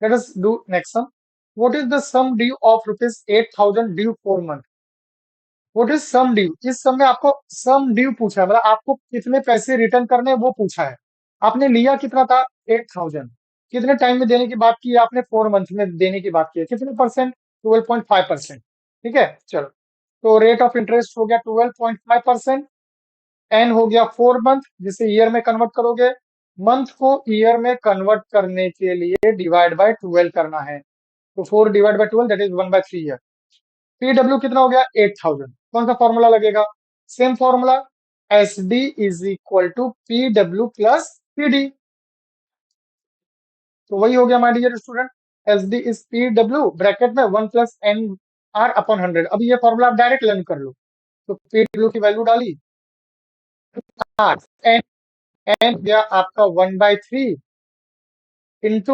Let us do next sum. What is the sum due of rupees 8,000 due 4 month? What is sum due? इस सम में आपको सम ड्यू पूछा है, मतलब आपको कितने पैसे रिटर्न करने हैं वो पूछा है। आपने लिया कितना था? 8,000। कितने टाइम में देने की बात की है आपने? 4 मंथ में देने की बात की है। कितने परसेंट? 12.5%। ठीक है, चलो। तो रेट ऑफ इंटरेस्ट हो गया 12.5%। एन हो गया 4 मंथ, जिसे ईयर में कन्वर्ट करोगे। मंथ को ईयर में कन्वर्ट करने के लिए डिवाइड बाय 12 करना है। तो 4 divide by 12 that is 1/3 year. PW कितना हो गया? 8,000। कौन सा फॉर्मूला लगेगा? Same formula, S D is equal to PW plus PD. तो वही हो गया my dear student, S D is PW bracket में 1 प्लस एन आर अपॉन 100। अभी ये फॉर्मूला आप डायरेक्ट लर्न कर लो। तो पीडब्ल्यू की वैल्यू डाली, आर एन, एन गया आपका 1/3 इंटू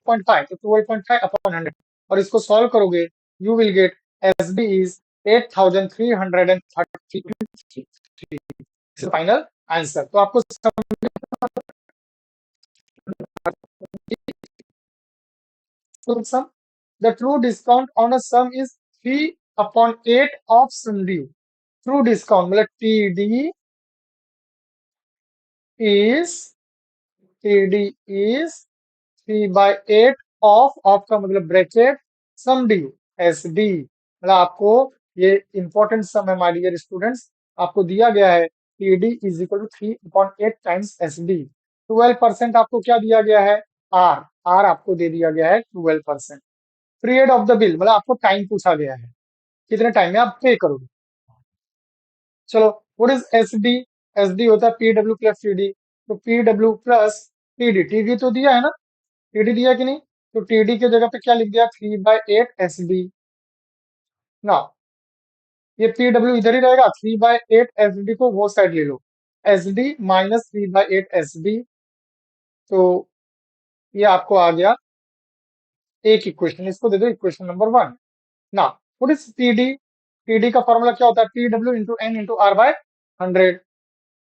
0.5, तो 12.5 अपॉन 100। और इसको सॉल्व करोगे, you will gate S D is 8,333 final answer. तो आपको sum, the true discount on a sum is 3/8 of sum due. True discount मतलब is TD is 3/8 of का मतलब ब्रैकेट सम ड्यू SD। मतलब आपको ये इंपॉर्टेंट सम है माय डियर स्टूडेंट्स। आपको दिया गया है TD is equal to 3/8 times SD। 12% आपको क्या दिया गया है? R। R आपको दे दिया गया है 12%। पीरियड ऑफ द बिल मतलब आपको टाइम पूछा गया है, कितने टाइम में आप पे करोगे। चलो, व्हाट इज एसडी? एसडी होता है पीडब्ल्यू प्लस टीडी। तो पीडब्ल्यू प्लस टीडी, टीडी तो दिया है ना? टीडी दिया कि नहीं? तो टीडी की जगह पे क्या लिख दिया? 3/8 एसडी। ना, ये पीडब्ल्यू इधर ही रहेगा, 3/8 एसडी को वो साइड ले लो, एसडी माइनस 3/8 एसडी। तो ये आपको आ गया एक इक्वेशन, इसको दे दो इक्वेशन नंबर 1। ना, व्हाट इज पीडी? पीडी का फॉर्मूला क्या होता है? PW into N into R by 100।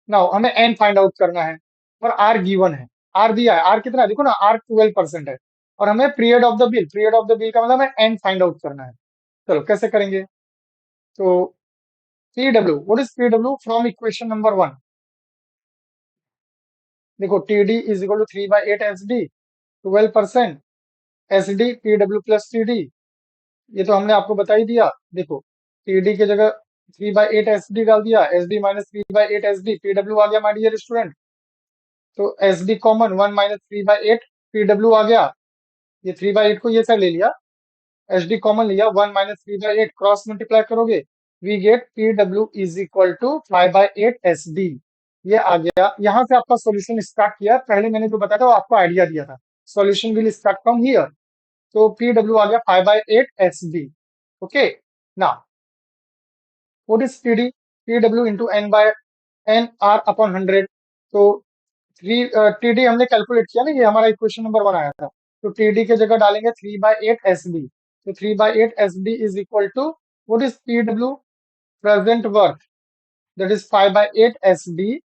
Now हमें एन फाइंड आउट करना है और आर गिवन है। आर दिया है, आर कितना है देखो ना, आर 12% है। और हमें period of the bill, period of the bill का मतलब हमें एन फाइंड आउट करना है। चलो कैसे करेंगे? तो PW, what is PW from equation number 1? देखो TD is equal to 3/8 S D, 12% S D PW plus TD. ये तो हमने आपको बता ही दिया। देखो टीडी की जगह 3/8 एस डी डाल दिया, S D minus 3/8 S D, PW आ गया माय डियर स्टूडेंट। तो S D common 1 minus 3/8 PW आ गया। ये 3/8 को ये साइड ले लिया, एच डी कॉमन लिया, 1 माइनस 3/8 क्रॉस मल्टीप्लाई करोगे, we get PW is equal to 5/8 S D. ये आ गया। यहां से आपका सॉल्यूशन स्टार्ट किया, पहले मैंने जो बताया था वो आपको आइडिया दिया था, solution will start from here. तो पीडब्ल्यू आ गया 5/8 एस डी। ओके ना, what is TD? TW into N by N R upon 100। तो थ्री टीडी हमने कैलकुलेट किया ना, ये हमारा इक्वेशन नंबर 1 आया था। तो टीडी के जगह डालेंगे 3/8 एस डी। तो 3/8 S D is equal to what is PW present work, that is 5/8 S D.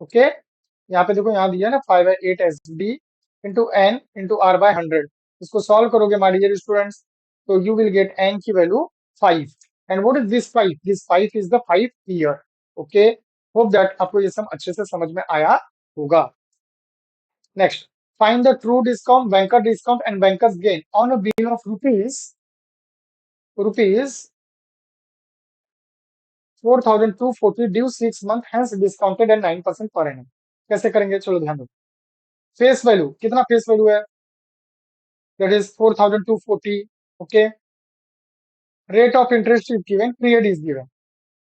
Okay, यहाँ पे देखो, यहाँ दिया ना 5/8 S D into N into R by 100। इसको सॉल्व करोगे माय डियर स्टूडेंट्स, तो यू विल गेट एन की value 5। And what is this 5? This 5 is the 5 year. Okay, hope that आपको ये सब अच्छे से समझ में आया होगा। Next, find the true discount, banker discount and bankers gain on a bill of rupees 4,240 due 6 month, hence discounted eight 9% per annum. कैसे करेंगे, चलो ध्यान दो। फेस वैल्यू, कितना फेस वैल्यू है? That is 4,240। Okay, rate of interest is given, period is given.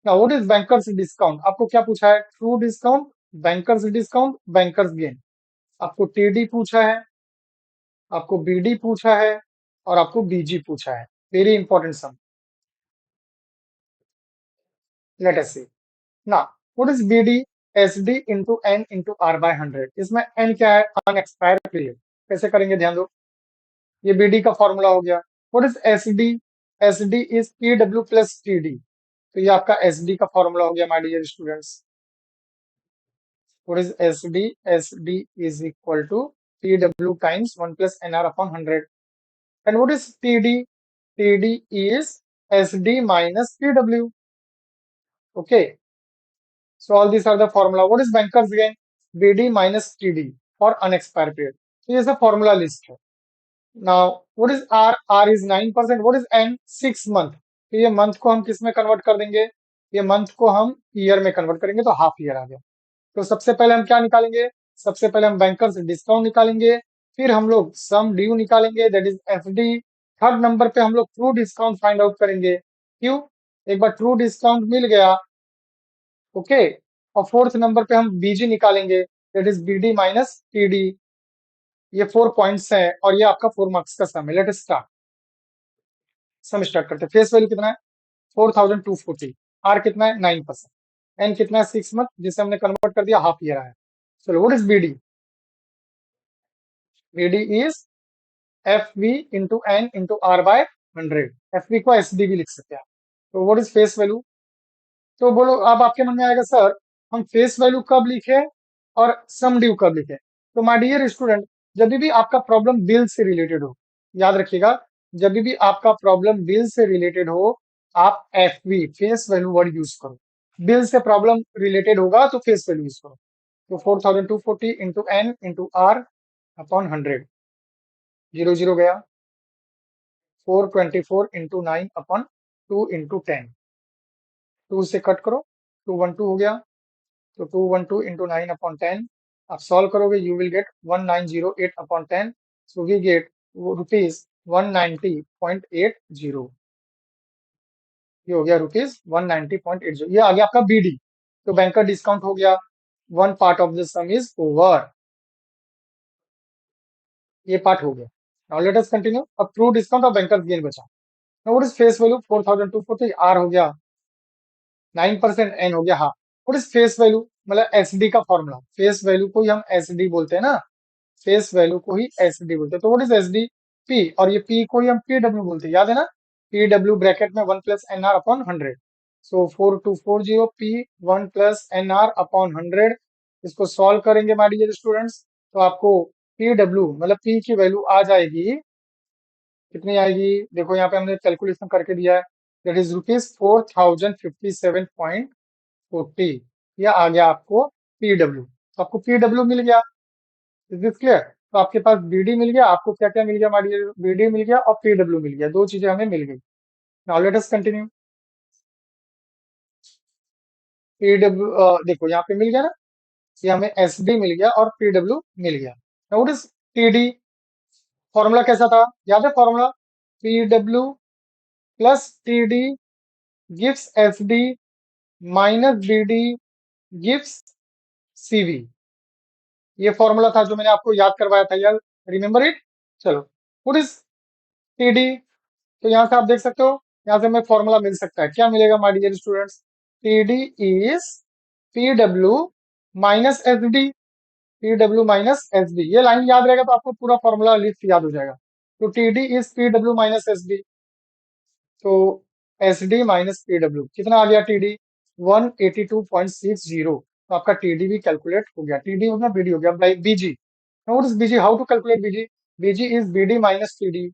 Now what is bankers discount? आपको क्या पूछा है? True discount, bankers discount, bankers gain. आपको टीडी पूछा है, आपको बीडी पूछा है, और आपको बीजी पूछा है। Very important sum. Let us see ना, what is BD? SD into N into R by 100। इसमें एन क्या है? Unexpired period. कैसे करेंगे, ध्यान दो। ये बीडी का फॉर्मूला हो गया। What is SD? SD is PW plus TD. तो ये आपका एसडी का फॉर्मूला हो गया my dear students. What is SD? SD is equal to PW times 1 plus NR upon 100। And what is TD? TD is SD minus PW. Okay, so all these are the formula. What is bankers gain? BD minus TD for unexpired period. So ये सब formula list है। Now what is R? R is 9%. What is N? 6 month। तो ये month को हम किस में convert कर देंगे? ये month को हम year में convert करेंगे, तो half year आ गया। तो सबसे पहले हम क्या निकालेंगे? सबसे पहले हम बैंकर्स डिस्काउंट निकालेंगे, फिर हम लोग सम ड्यू निकालेंगे, that is FD. Third number पे हम लोग ट्रू डिस्काउंट फाइंड आउट करेंगे। क्यों? एक बार ट्रू डिस्काउंट मिल गया, ओके, और फोर्थ नंबर पे हम बीजी निकालेंगे, that is BD minus TD. ये 4 पॉइंट्स है, और ये आपका 4 मार्क्स का सम है। Let us start. Sum start करते हैं। फेस वैल्यू कितना है? 4,240। आर कितना है? 9%। एन कितना है? 6 मंथ, जिसे हमने कन्वर्ट कर दिया, हाफ ईयर आया। चलो, what is BD? BD is F V into N into R by 100। F V को एस डी भी लिख सकते हैं। तो व्हाट इज फेस वैल्यू? तो बोलो, अब आपके मन में आएगा, सर हम फेस वैल्यू कब लिखे और सम ड्यू कब लिखे? तो माय डियर स्टूडेंट, जब भी आपका प्रॉब्लम बिल से रिलेटेड हो, याद रखिएगा, जब भी आपका प्रॉब्लम बिल से रिलेटेड हो, आप F V, face value word use करो। बिल से प्रॉब्लम रिलेटेड होगा तो फेस वैल्यू यूज करो। तो 4,240 into N into R upon 100, 0 0 गया। 424 इंटू 9 अपॉन 2 इंटू 10, 2 से कट करो, 212 हो गया। तो 212 इंटू 9/10 आप सॉल्व करोगे, you will get 1908/10। So we get rupees 190.80। ये हो गया रुपीज 190.80। ये आ गया आपका बीडी। तो बैंकर डिस्काउंट हो गया। One part of the sum is over. ये पार्ट हो गया। Now let us continue. अब ट्रू डिस्काउंट और बैंकर गेन बचा। Now what is face value? 4,240। R हो गया 9%, एन हो गया half. What is face value? मतलब एसडी का फॉर्मूला। फेस वैल्यू को ही हम एसडी बोलते हैं ना, फेस वैल्यू को ही एसडी बोलते हैं। तो व्हाट इज एसडी? पी, और ये पी को ही हम पीडब्ल्यू बोलते हैं, याद है ना? पीडब्ल्यू ब्रैकेट में 1 प्लस एनआर अपॉन 100। सो 4240 पी 1 प्लस एनआर अपॉन 100। इसको सॉल्व करेंगे माय डियर स्टूडेंट्स, तो आपको पीडब्ल्यू मतलब पी की वैल्यू आ जाएगी, कितनी आएगी? देखो यहाँ पे हमने कैलकुलेशन करके दिया है, दैट इज रुपीज 4,057.40। यह आ गया आपको पीडब्ल्यू। तो आपको पीडब्ल्यू मिल गया। Is this clear? तो आपके पास बीडी मिल गया, आपको क्या क्या मिल गया हमारी? बीडी मिल गया और पीडब्ल्यू मिल गया, दो चीजें हमें मिल गई। Now let us continue. PW देखो यहाँ पे मिल गया ना, ये हमें एसडी मिल गया और पीडब्ल्यू मिल गया। Now what is TD? Formula कैसा था, याद है formula? PW plus TD gives SD minus BD gives CV. ये फॉर्मूला था जो मैंने आपको याद करवाया था, यार, रिमेम्बर इट? चलो, व्हाट इज टीडी? तो यहाँ से आप देख सकते हो, यहाँ से हमें फॉर्मूला मिल सकता है। क्या मिलेगा my dear students? T D is P W minus S D. P W minus S D, ये लाइन याद रहेगा तो आपको पूरा फॉर्मूला लिस्ट याद हो जाएगा। तो T D is P W minus S D. तो S D minus P W कितना आ गया? T D 182.60। तो आपका टी डी भी कैलकुलेट हो गया। टी डी हो गया, बी डी हो गया। By BG, what is BG? How to calculate BG? BG is B D minus T D.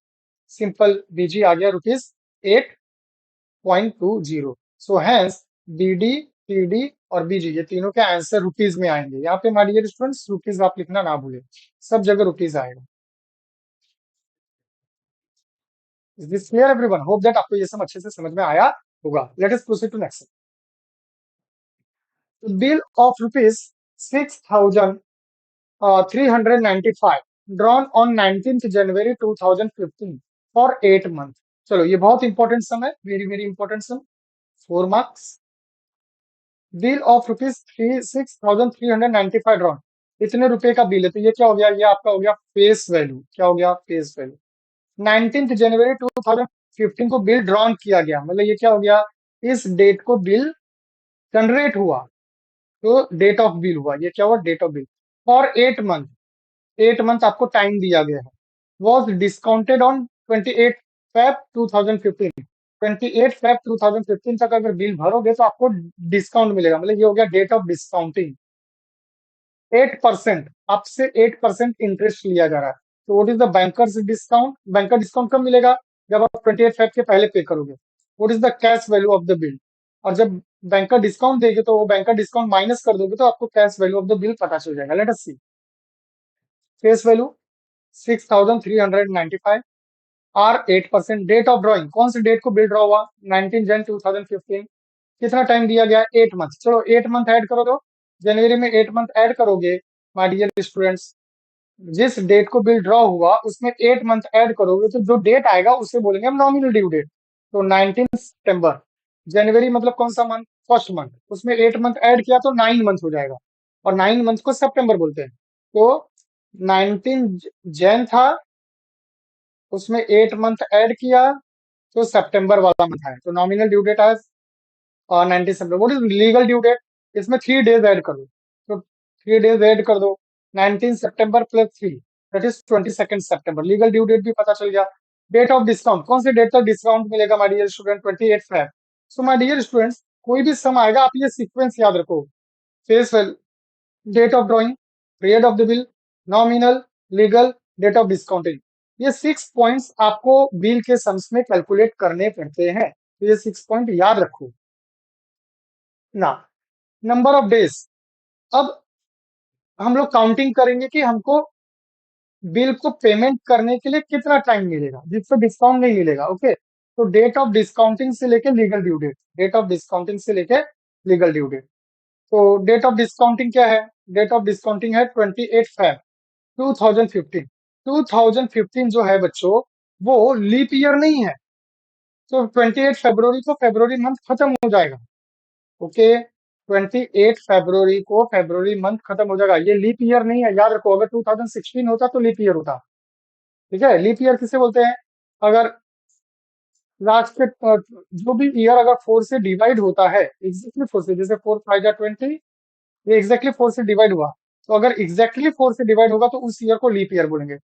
Simple, BG आ गया rupees 8.20। So hence B D, T D और बीजी, ये तीनों के आंसर रुपीज में आएंगे। यहाँ पे हमारे स्टूडेंट्स रुपीज आप लिखना ना भूलें, सब जगह रुपीज आएगा। Is this clear everyone? Hope that आपको ये सब अच्छे से समझ में आया होगा। Let us proceed to next. Bill of rupees 6,395 drawn on 19th January 2015 for 8 months। चलो, ये बहुत इंपॉर्टेंट सम है, very very important sum, 4 marks. Bill of rupees 6,395 drawn, इतने रुपए का बिल है। तो ये क्या हो गया? ये आपका हो गया फेस वैल्यू। क्या हो गया? Face value. 19 जनवरी 2015 को बिल ड्रॉन किया गया, मतलब ये क्या हो गया? इस डेट को बिल जनरेट हुआ, तो डेट ऑफ बिल हुआ। ये क्या हुआ? Date of bill. For 8 month, 8 month आपको टाइम दिया गया है। Was discounted on 28 Feb 2015। 28 Feb 2015 तक अगर बिल भरोगे तो आपको डिस्काउंट मिलेगा, मतलब ये हो गया डेट ऑफ डिस्काउंटिंग। 8%, आपसे 8% इंटरेस्ट लिया जा रहा है। तो what is the bankers discount? Banker discount कब मिलेगा? जब आप 28 फेब के पहले पे करोगे। What is the cash value of the bill? और जब बैंकर डिस्काउंट देगी तो वो बैंकर डिस्काउंट माइनस कर दोगे तो आपको cash value of the bill पता चल जाएगा। Let us see. Face value 6,395 R 8%। Date of drawing, कौन सी डेट को बिल ड्रॉ हुआ? 19 Jan 2015। कितना टाइम दिया गया? 8 मंथ। चलो 8 मंथ ऐड करो, तो जनवरी में 8 मंथ ऐड करोगे माय डियर स्टूडेंट्स। जिस डेट को बिल ड्रॉ हुआ उसमें 8 मंथ ऐड करोगे तो जो डेट आएगा उसे बोलेंगे हम नॉमिनल ड्यू डेट। तो 19 सितंबर, जनवरी मतलब कौन सा मंथ? First month. उसमें 8 मंथ ऐड किया तो 9 मंथ हो जाएगा, और 9 मंथ को सितंबर बोलते हैं। तो 19 जैन था, उसमें 8 मंथ ऐड किया तो सितंबर वाला मंथ आया, तो नॉमिनल ड्यू डेट आज 19 सितंबर। What is legal due date? इसमें 3 डेज ऐड कर दो, तो 3 डेज ऐड कर दो। 19 सितंबर प्लस 3, दैट इज 22 सितंबर। लीगल ड्यू डेट भी पता चल गया। डेट ऑफ डिस्काउंट, कौन से डेट तक डिस्काउंट मिलेगा my dear student? 28 Feb. So my dear students, कोई भी सम आएगा आप ये सीक्वेंस याद रखो। Face value, date of drawing, period of the bill, nominal, legal, date of discounting. ये 6 पॉइंट्स आपको बिल के सम्स में कैलकुलेट करने पड़ते हैं, तो ये 6 पॉइंट याद रखो ना। नंबर ऑफ डेज, अब हम लोग काउंटिंग करेंगे कि हमको बिल को पेमेंट करने के लिए कितना टाइम मिलेगा जिससे डिस्काउंट नहीं मिलेगा। ओके, तो डेट ऑफ डिस्काउंटिंग से लेके legal due date, date of discounting से लेके लीगल ड्यू डेट। तो डेट ऑफ डिस्काउंटिंग क्या है? डेट ऑफ डिस्काउंटिंग है 28 फेब 2015। 2015 जो है बच्चों, वो लीप ईयर नहीं है। तो 28 फरवरी को फेब्रुवरी मंथ खत्म हो जाएगा। ओके, 28 फरवरी को फेब्रुवरी मंथ खत्म हो जाएगा। ये लीप ईयर नहीं है, याद रखो। अगर 2016 होता तो लीप ईयर होता। ठीक है, लीप ईयर किसे बोलते हैं? अगर लास्ट के जो भी ईयर अगर 4 से डिवाइड होता है, एग्जैक्टली 4 से, जैसे 4 5 20, ये एग्जैक्टली 4 से डिवाइड हुआ, तो अगर एग्जैक्टली 4 से डिवाइड होगा तो उस ईयर को लीप ईयर बोलेंगे।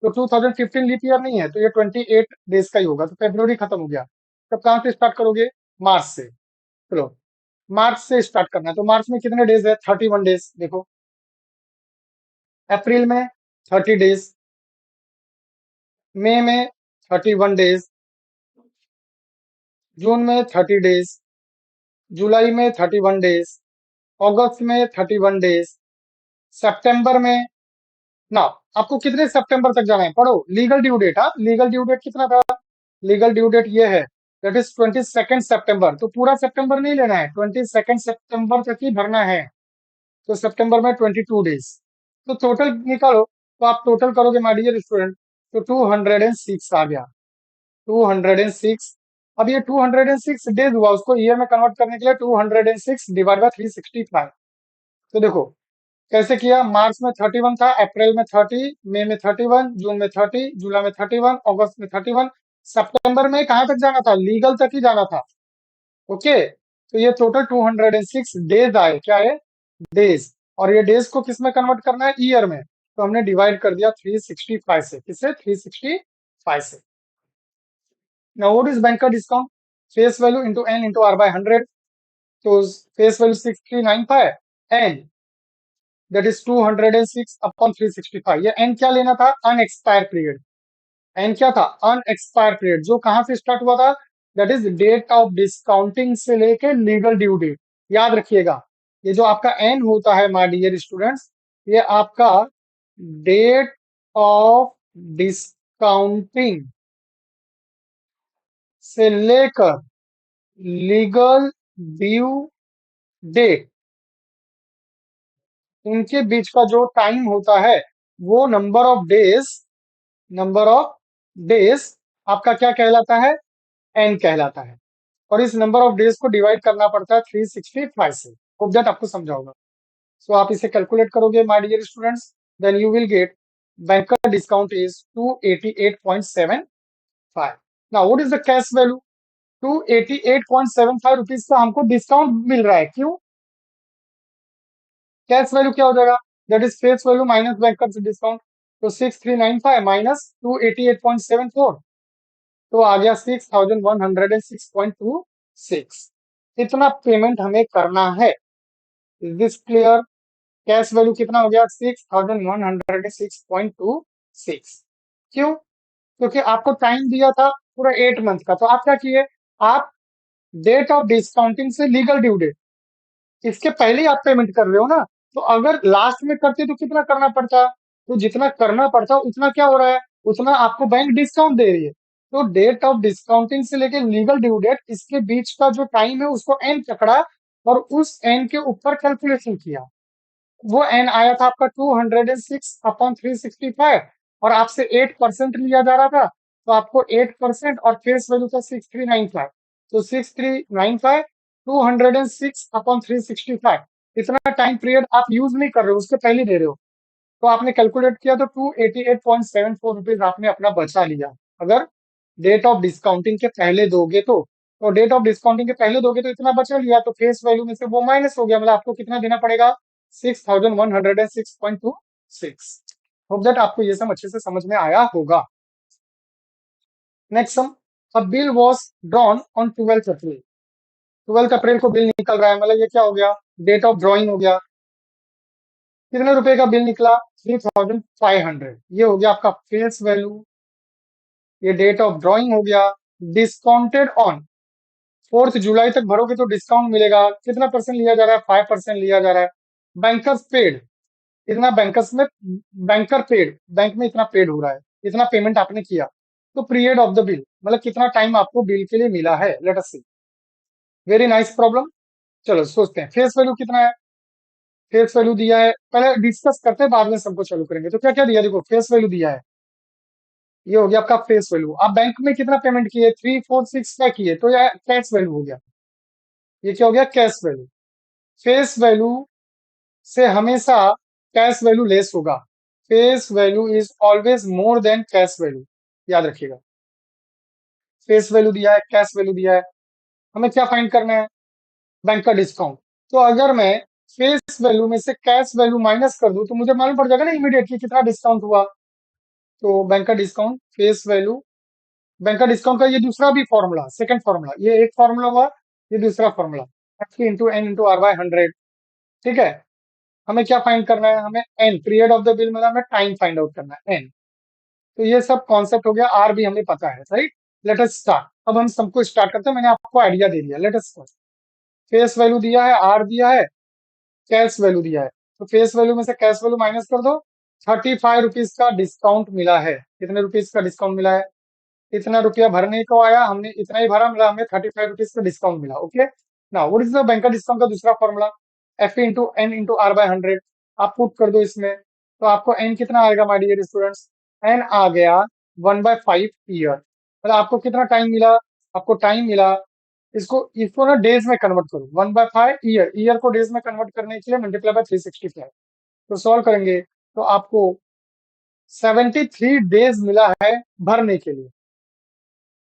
तो 2015 लीप ईयर नहीं है, तो ये 28 डेज का ही होगा। तो फरवरी खत्म हो गया, तब कहां से स्टार्ट करोगे? मार्च से। चलो, मार्च से स्टार्ट करना है, तो मार्च में कितने डेज है? 31 डेज। देखो, अप्रैल में 30 डेज, मई में 31 डेज, जून में 30 डेज, जुलाई में 31 डेज, अगस्त में 31 डेज, सितंबर में ना। आपको कितने सितंबर तक जाना है? पढ़ो लीगल ड्यू डेट। हाँ, लीगल ड्यू डेट कितना था? लीगल ड्यू डेट ये है, दैट इज 22 सितंबर। तो पूरा सितंबर नहीं लेना है, 22 सितंबर तक ही भरना है। तो सितंबर में 22 डेज। तो टोटल निकालो, तो आप टोटल करोगे माय डियर स्टूडेंट, तो 206 आ गया। 206। अब ये 206 डेज हुआ, उसको ईयर में कन्वर्ट करने के लिए 206 डिवाइड बाय 365। तो देखो कैसे किया। मार्च में 31 था, अप्रैल में 30, मई में 31, जून में 30, जुलाई में 31, अगस्त में 31, सितंबर में कहां तक जाना था, लीगल तक ही जाना था। ओके, तो ये टोटल 206 डेज आए, क्या है, डेज। और ये डेज को किस में कन्वर्ट करना है, ईयर में, तो हमने डिवाइड कर दिया 365 से, किससे, 365 से। नाउ व्हाट इज बैंक का discount, face value into N into R by 100, तो face value 6395 N that is 206 upon 365। ये एन क्या लेना था, अनएक्सपायर पीरियड। एन क्या था, अनएक्सपायर पीरियड, जो कहां से स्टार्ट हुआ था, that is date of discounting से लेके लीगल ड्यू डेट। याद रखिएगा, ये जो आपका एन होता है माय डियर स्टूडेंट्स, ये आपका डेट ऑफ डिस्काउंटिंग से लेकर लीगल ड्यू डेट, इनके बीच का जो टाइम होता है, वो नंबर ऑफ डेज आपका क्या कहलाता है, एन कहलाता है। और इस नंबर ऑफ डेज को डिवाइड करना पड़ता है 365 से। होप दैट आपको समझा होगा। सो आप इसे कैलकुलेट करोगे my dear students, then you will get bank का discount is 288.75। Now what is the cash value, 288.75 rupees का हमको डिस्काउंट मिल रहा है, क्यों, कैश वैल्यू क्या हो जाएगा, that is face value minus bank का डिस्काउंट। तो 6395 माइनस 288.74, तो आ गया 6106.26। इतना पेमेंट हमें करना है। Is this clear, cash value कितना हो गया, 6106.26। क्यों, क्योंकि आपको टाइम दिया था पूरा 8 मंथ का, तो आप क्या किए, आप डेट ऑफ डिस्काउंटिंग से लीगल ड्यू डेट, इसके पहले ही आप पेमेंट कर रहे हो ना। तो अगर लास्ट में करते तो कितना करना पड़ता, तो जितना करना पड़ता उतना क्या हो रहा है, उतना आपको बैंक डिस्काउंट दे रही है। तो डेट ऑफ डिस्काउंटिंग से लेके लीगल ड्यू डेट, इसके बीच का जो टाइम है उसको एन पकड़ा, और उस एन के ऊपर कैलकुलेशन किया। वो एन आया था आपका 206 अपॉन 365, और आपसे 8% लिया जा रहा था, तो आपको 8% और फेस वैल्यू था 6395, तो 6395 206 अपॉन 365, इतना टाइम पीरियड आप यूज नहीं कर रहे हो, उसके पहले दे रहे हो। तो आपने कैलकुलेट किया तो 288.74 रुपीज आपने अपना बचा लिया, अगर डेट ऑफ डिस्काउंटिंग के पहले दोगे तो डेट ऑफ डिस्काउंटिंग के पहले दोगे तो इतना बचा लिया, तो फेस वैल्यू में से वो माइनस हो गया, मतलब आपको कितना देना पड़ेगा, 6106.26। होप दैट आपको ये सब अच्छे से समझ में आया होगा। Next some, a bill was drawn on 12 अप्रैल, 12 अप्रैल को बिल निकल रहा है, मतलब ये क्या हो गया, डेट ऑफ ड्रॉइंग हो गया। कितने रुपए का बिल निकला, 3500, ये हो गया आपका फेस वैल्यू, ये डेट ऑफ ड्रॉइंग हो गया। डिस्काउंटेड ऑन 4 जुलाई तक भरोगे तो डिस्काउंट मिलेगा, कितना परसेंट लिया जा रहा है, 5% लिया जा रहा है। बैंकर्स पेड, इतना बैंकर्स में, बैंकर पेड, बैंक में इतना पेड हो रहा है, इतना पेमेंट आपने किया। तो पीरियड ऑफ द बिल, मतलब कितना टाइम आपको बिल के लिए मिला है, let us see. Very nice problem. चलो सोचते हैं फेस वैल्यू कितना है, फेस वैल्यू दिया है, पहले डिस्कस करते हैं, बाद में सबको चालू करेंगे। तो क्या क्या दिया, देखो फेस वैल्यू दिया है, ये हो गया आपका फेस वैल्यू। आप बैंक में कितना पेमेंट किए, 346 का किए, तो यह कैश वैल्यू हो गया, ये क्या हो गया, कैश वैल्यू। फेस वैल्यू से हमेशा कैश वैल्यू लेस होगा, face value is always more than cash value, याद रखिएगा। फेस वैल्यू दिया है, कैश वैल्यू दिया है, हमें क्या फाइंड करना है, बैंक का डिस्काउंट। तो अगर मैं फेस वैल्यू में से कैश वैल्यू माइनस कर दूं तो मुझे मालूम पड़ जाएगा ना इमीडिएटली कितना डिस्काउंट हुआ। तो बैंक का डिस्काउंट फेस वैल्यू, बैंक का डिस्काउंट का ये दूसरा भी फॉर्मूला, सेकंड फॉर्मूला, ये एक फॉर्मूला हुआ, ये दूसरा formula, F into N into R by 100। ठीक है, हमें क्या फाइंड करना है, हमें N, period of the bill, मतलब हमें टाइम फाइंड आउट करना है, एन। तो ये सब कॉन्सेप्ट हो गया, आर भी हमें पता है, राइट। लेट अस स्टार्ट, अब हम सबको स्टार्ट करते हैं, मैंने आपको आइडिया दे दिया, late us start. Face value दिया है, आर दिया है, कैश वैल्यू दिया है। तो फेस वैल्यू में से कैश वैल्यू माइनस कर दो, 35 रुपीज का डिस्काउंट मिला है, कितने रुपीज का डिस्काउंट मिला है, इतना रुपया भरने को आया, हमने इतना ही भरा, मतलब हमें 35 रुपीज का डिस्काउंट मिला। Okay, now what is the bank का डिस्काउंट का दूसरा formula, F into N into R by 100। आप पुट कर दो इसमें, तो आपको एन कितना आएगा माय डियर स्टूडेंट्स, एन आ गया 1/5 ईयर, मतलब आपको कितना टाइम मिला, आपको टाइम मिला, इसको इसको ना डेज में कन्वर्ट करो, 1/5 ईयर, ईयर को डेज में कन्वर्ट करने के लिए मल्टीप्लाई बाय 365, तो सॉल्व करेंगे तो आपको 73 डेज मिला है भरने के लिए।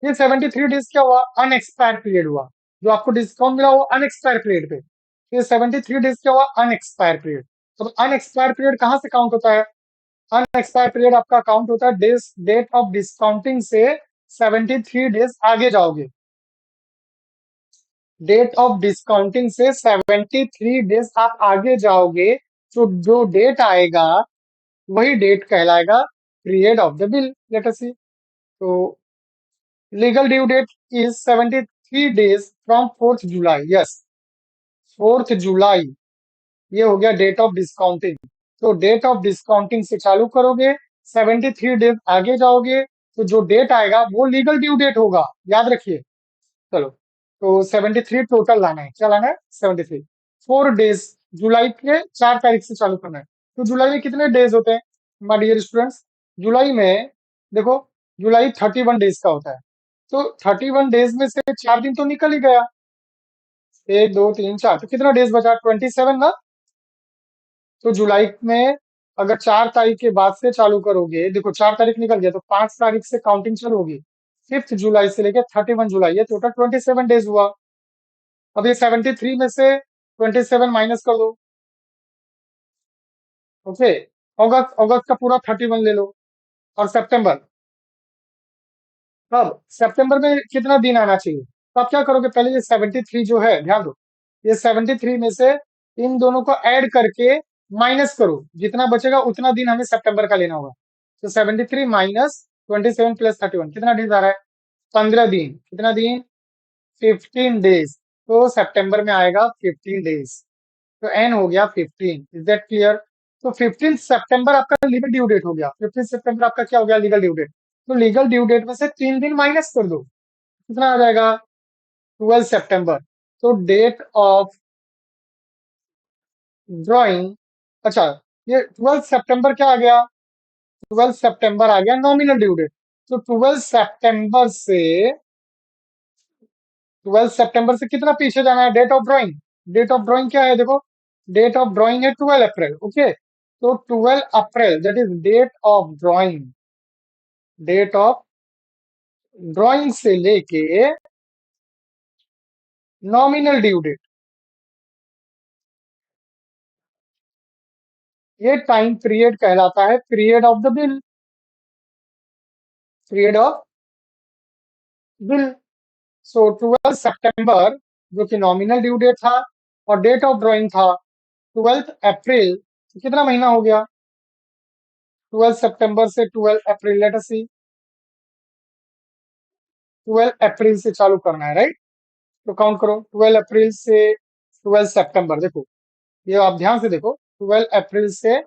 ये 73 डेज क्या हुआ, अनएक्सपायर पीरियड हुआ। जो आपको डिस्काउंट मिला वो अनएक्सपायर पीरियड पे, ये 73 डेज क्या हुआ, अनएक्सपायर पीरियड। तो अनएक्सपायर पीरियड कहाँ से काउंट होता है, अनएक्सपायर पीरियड आपका काउंट होता है डेज डेट ऑफ डिस्काउंटिंग से 73 डेज आगे जाओगे। डेट ऑफ डिस्काउंटिंग से 73 डेज आप आगे जाओगे, तो जो डेट आएगा वही डेट कहलाएगा period of the bill. Let us see. तो legal due date is 73 days from 4th July. Yes, 4th जुलाई ये हो गया डेट ऑफ डिस्काउंटिंग। तो डेट ऑफ डिस्काउंटिंग से चालू करोगे, 73 डेज आगे जाओगे, तो जो डेट आएगा वो लीगल ड्यू डेट होगा, याद रखिए। चलो, तो 73 टोटल लाना है, क्या लाना है, 73। 4 डेज, जुलाई के 4 तारीख से चालू करना है। तो जुलाई में कितने डेज होते हैं माय डियर स्टूडेंट्स, जुलाई में देखो, जुलाई 31 डेज का होता है। तो 31 डेज में से 4 दिन तो निकल ही गया, 1 2 3 4, तो कितना डेज बचा, 27 ना। तो जुलाई में अगर 4 तारीख के बाद से चालू करोगे, देखो 4 तारीख निकल गया तो 5 तारीख से काउंटिंग शुरू होगी, 5th जुलाई से लेकर 31 जुलाई, ये टोटल 27 डेज हुआ। अब ये 73 में से 27 माइनस कर दो। ओके, अगस्त, अगस्त का पूरा 31 ले लो। और सितंबर, कब, सितंबर में कितना दिन आना चाहिए, तो आप क्या करोगे, पहले ये 73 जो है, ध्यान दो, ये 73 में से इन दोनों को ऐड करके माइनस करो, जितना बचेगा उतना दिन हमें सितंबर का लेना होगा। तो 73 माइनस 27 प्लस 31 कितना डेज आ रहा है, 15 दिन। कितना दिन, 15 डेज। तो सितंबर में आएगा 15 डेज, तो एन हो गया 15। Is that clear. तो 15 सितंबर आपका लीगल ड्यू डेट हो गया, 15 सितंबर आपका क्या हो गया, लीगल ड्यू डेट। तो लीगल ड्यू डेट में से 3 दिन माइनस कर दो, कितना आ जाएगा, 12 सितंबर। तो डेट ऑफ ड्रॉइंग, अच्छा, ये 12 सितंबर क्या आ गया, 12 सितंबर आ गया नॉमिनल ड्यू डेट। तो 12 सितंबर से कितना पीछे जाना है, date of drawing. Date of drawing क्या है, देखो, डेट ऑफ ड्रॉइंग है 12 अप्रैल। ओके, तो 12 April that is date of drawing, date of drawing से लेके नॉमिनल ड्यू डेट, ये टाइम पीरियड कहलाता है period of the bill, period of bill. So 12 सितंबर जो कि नॉमिनल ड्यू डेट था और डेट ऑफ ड्रॉइंग था 12 अप्रैल, तो कितना महीना हो गया, 12 सितंबर से 12 अप्रैल। लेट अस सी, 12 अप्रैल से चालू करना है, राइट। तो काउंट करो, 12 अप्रैल से 12 सितंबर, देखो ये आप ध्यान से देखो, 12 अप्रैल से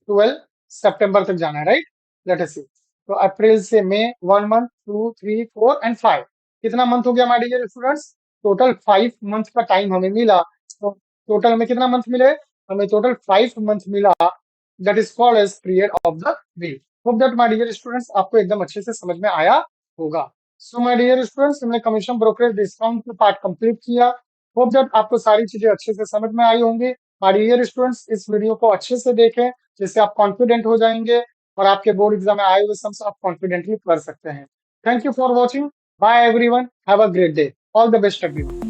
12 सितंबर तक जाना है, राइट। लेट अस सी, तो अप्रैल से मई, 1 मंथ, 2 3 4 एंड 5, कितना मंथ हो गया हमारे डियर स्टूडेंट्स, टोटल 5 मंथ का टाइम हमें मिला। तो टोटल हमें कितना मंथ मिले, हमें टोटल 5 मंथ मिला, that is called as period of the bill. Hope that my dear students आपको एकदम अच्छे से समझ में आया होगा। सो माय डियर स्टूडेंट्स, हमने कमीशन ब्रोकरेज डिस्काउंट का पार्ट कंप्लीट किया। होप दैट आपको सारी चीजें अच्छे से समझ में आई होंगी। माय डियर स्टूडेंट्स, इस वीडियो को अच्छे से देखें, जिससे आप कॉन्फिडेंट हो जाएंगे और आपके बोर्ड एग्जाम में आए हुए सम्स आप कॉन्फिडेंटली कर सकते हैं। Thank you for watching, bye everyone, have a great day, all the best everyone.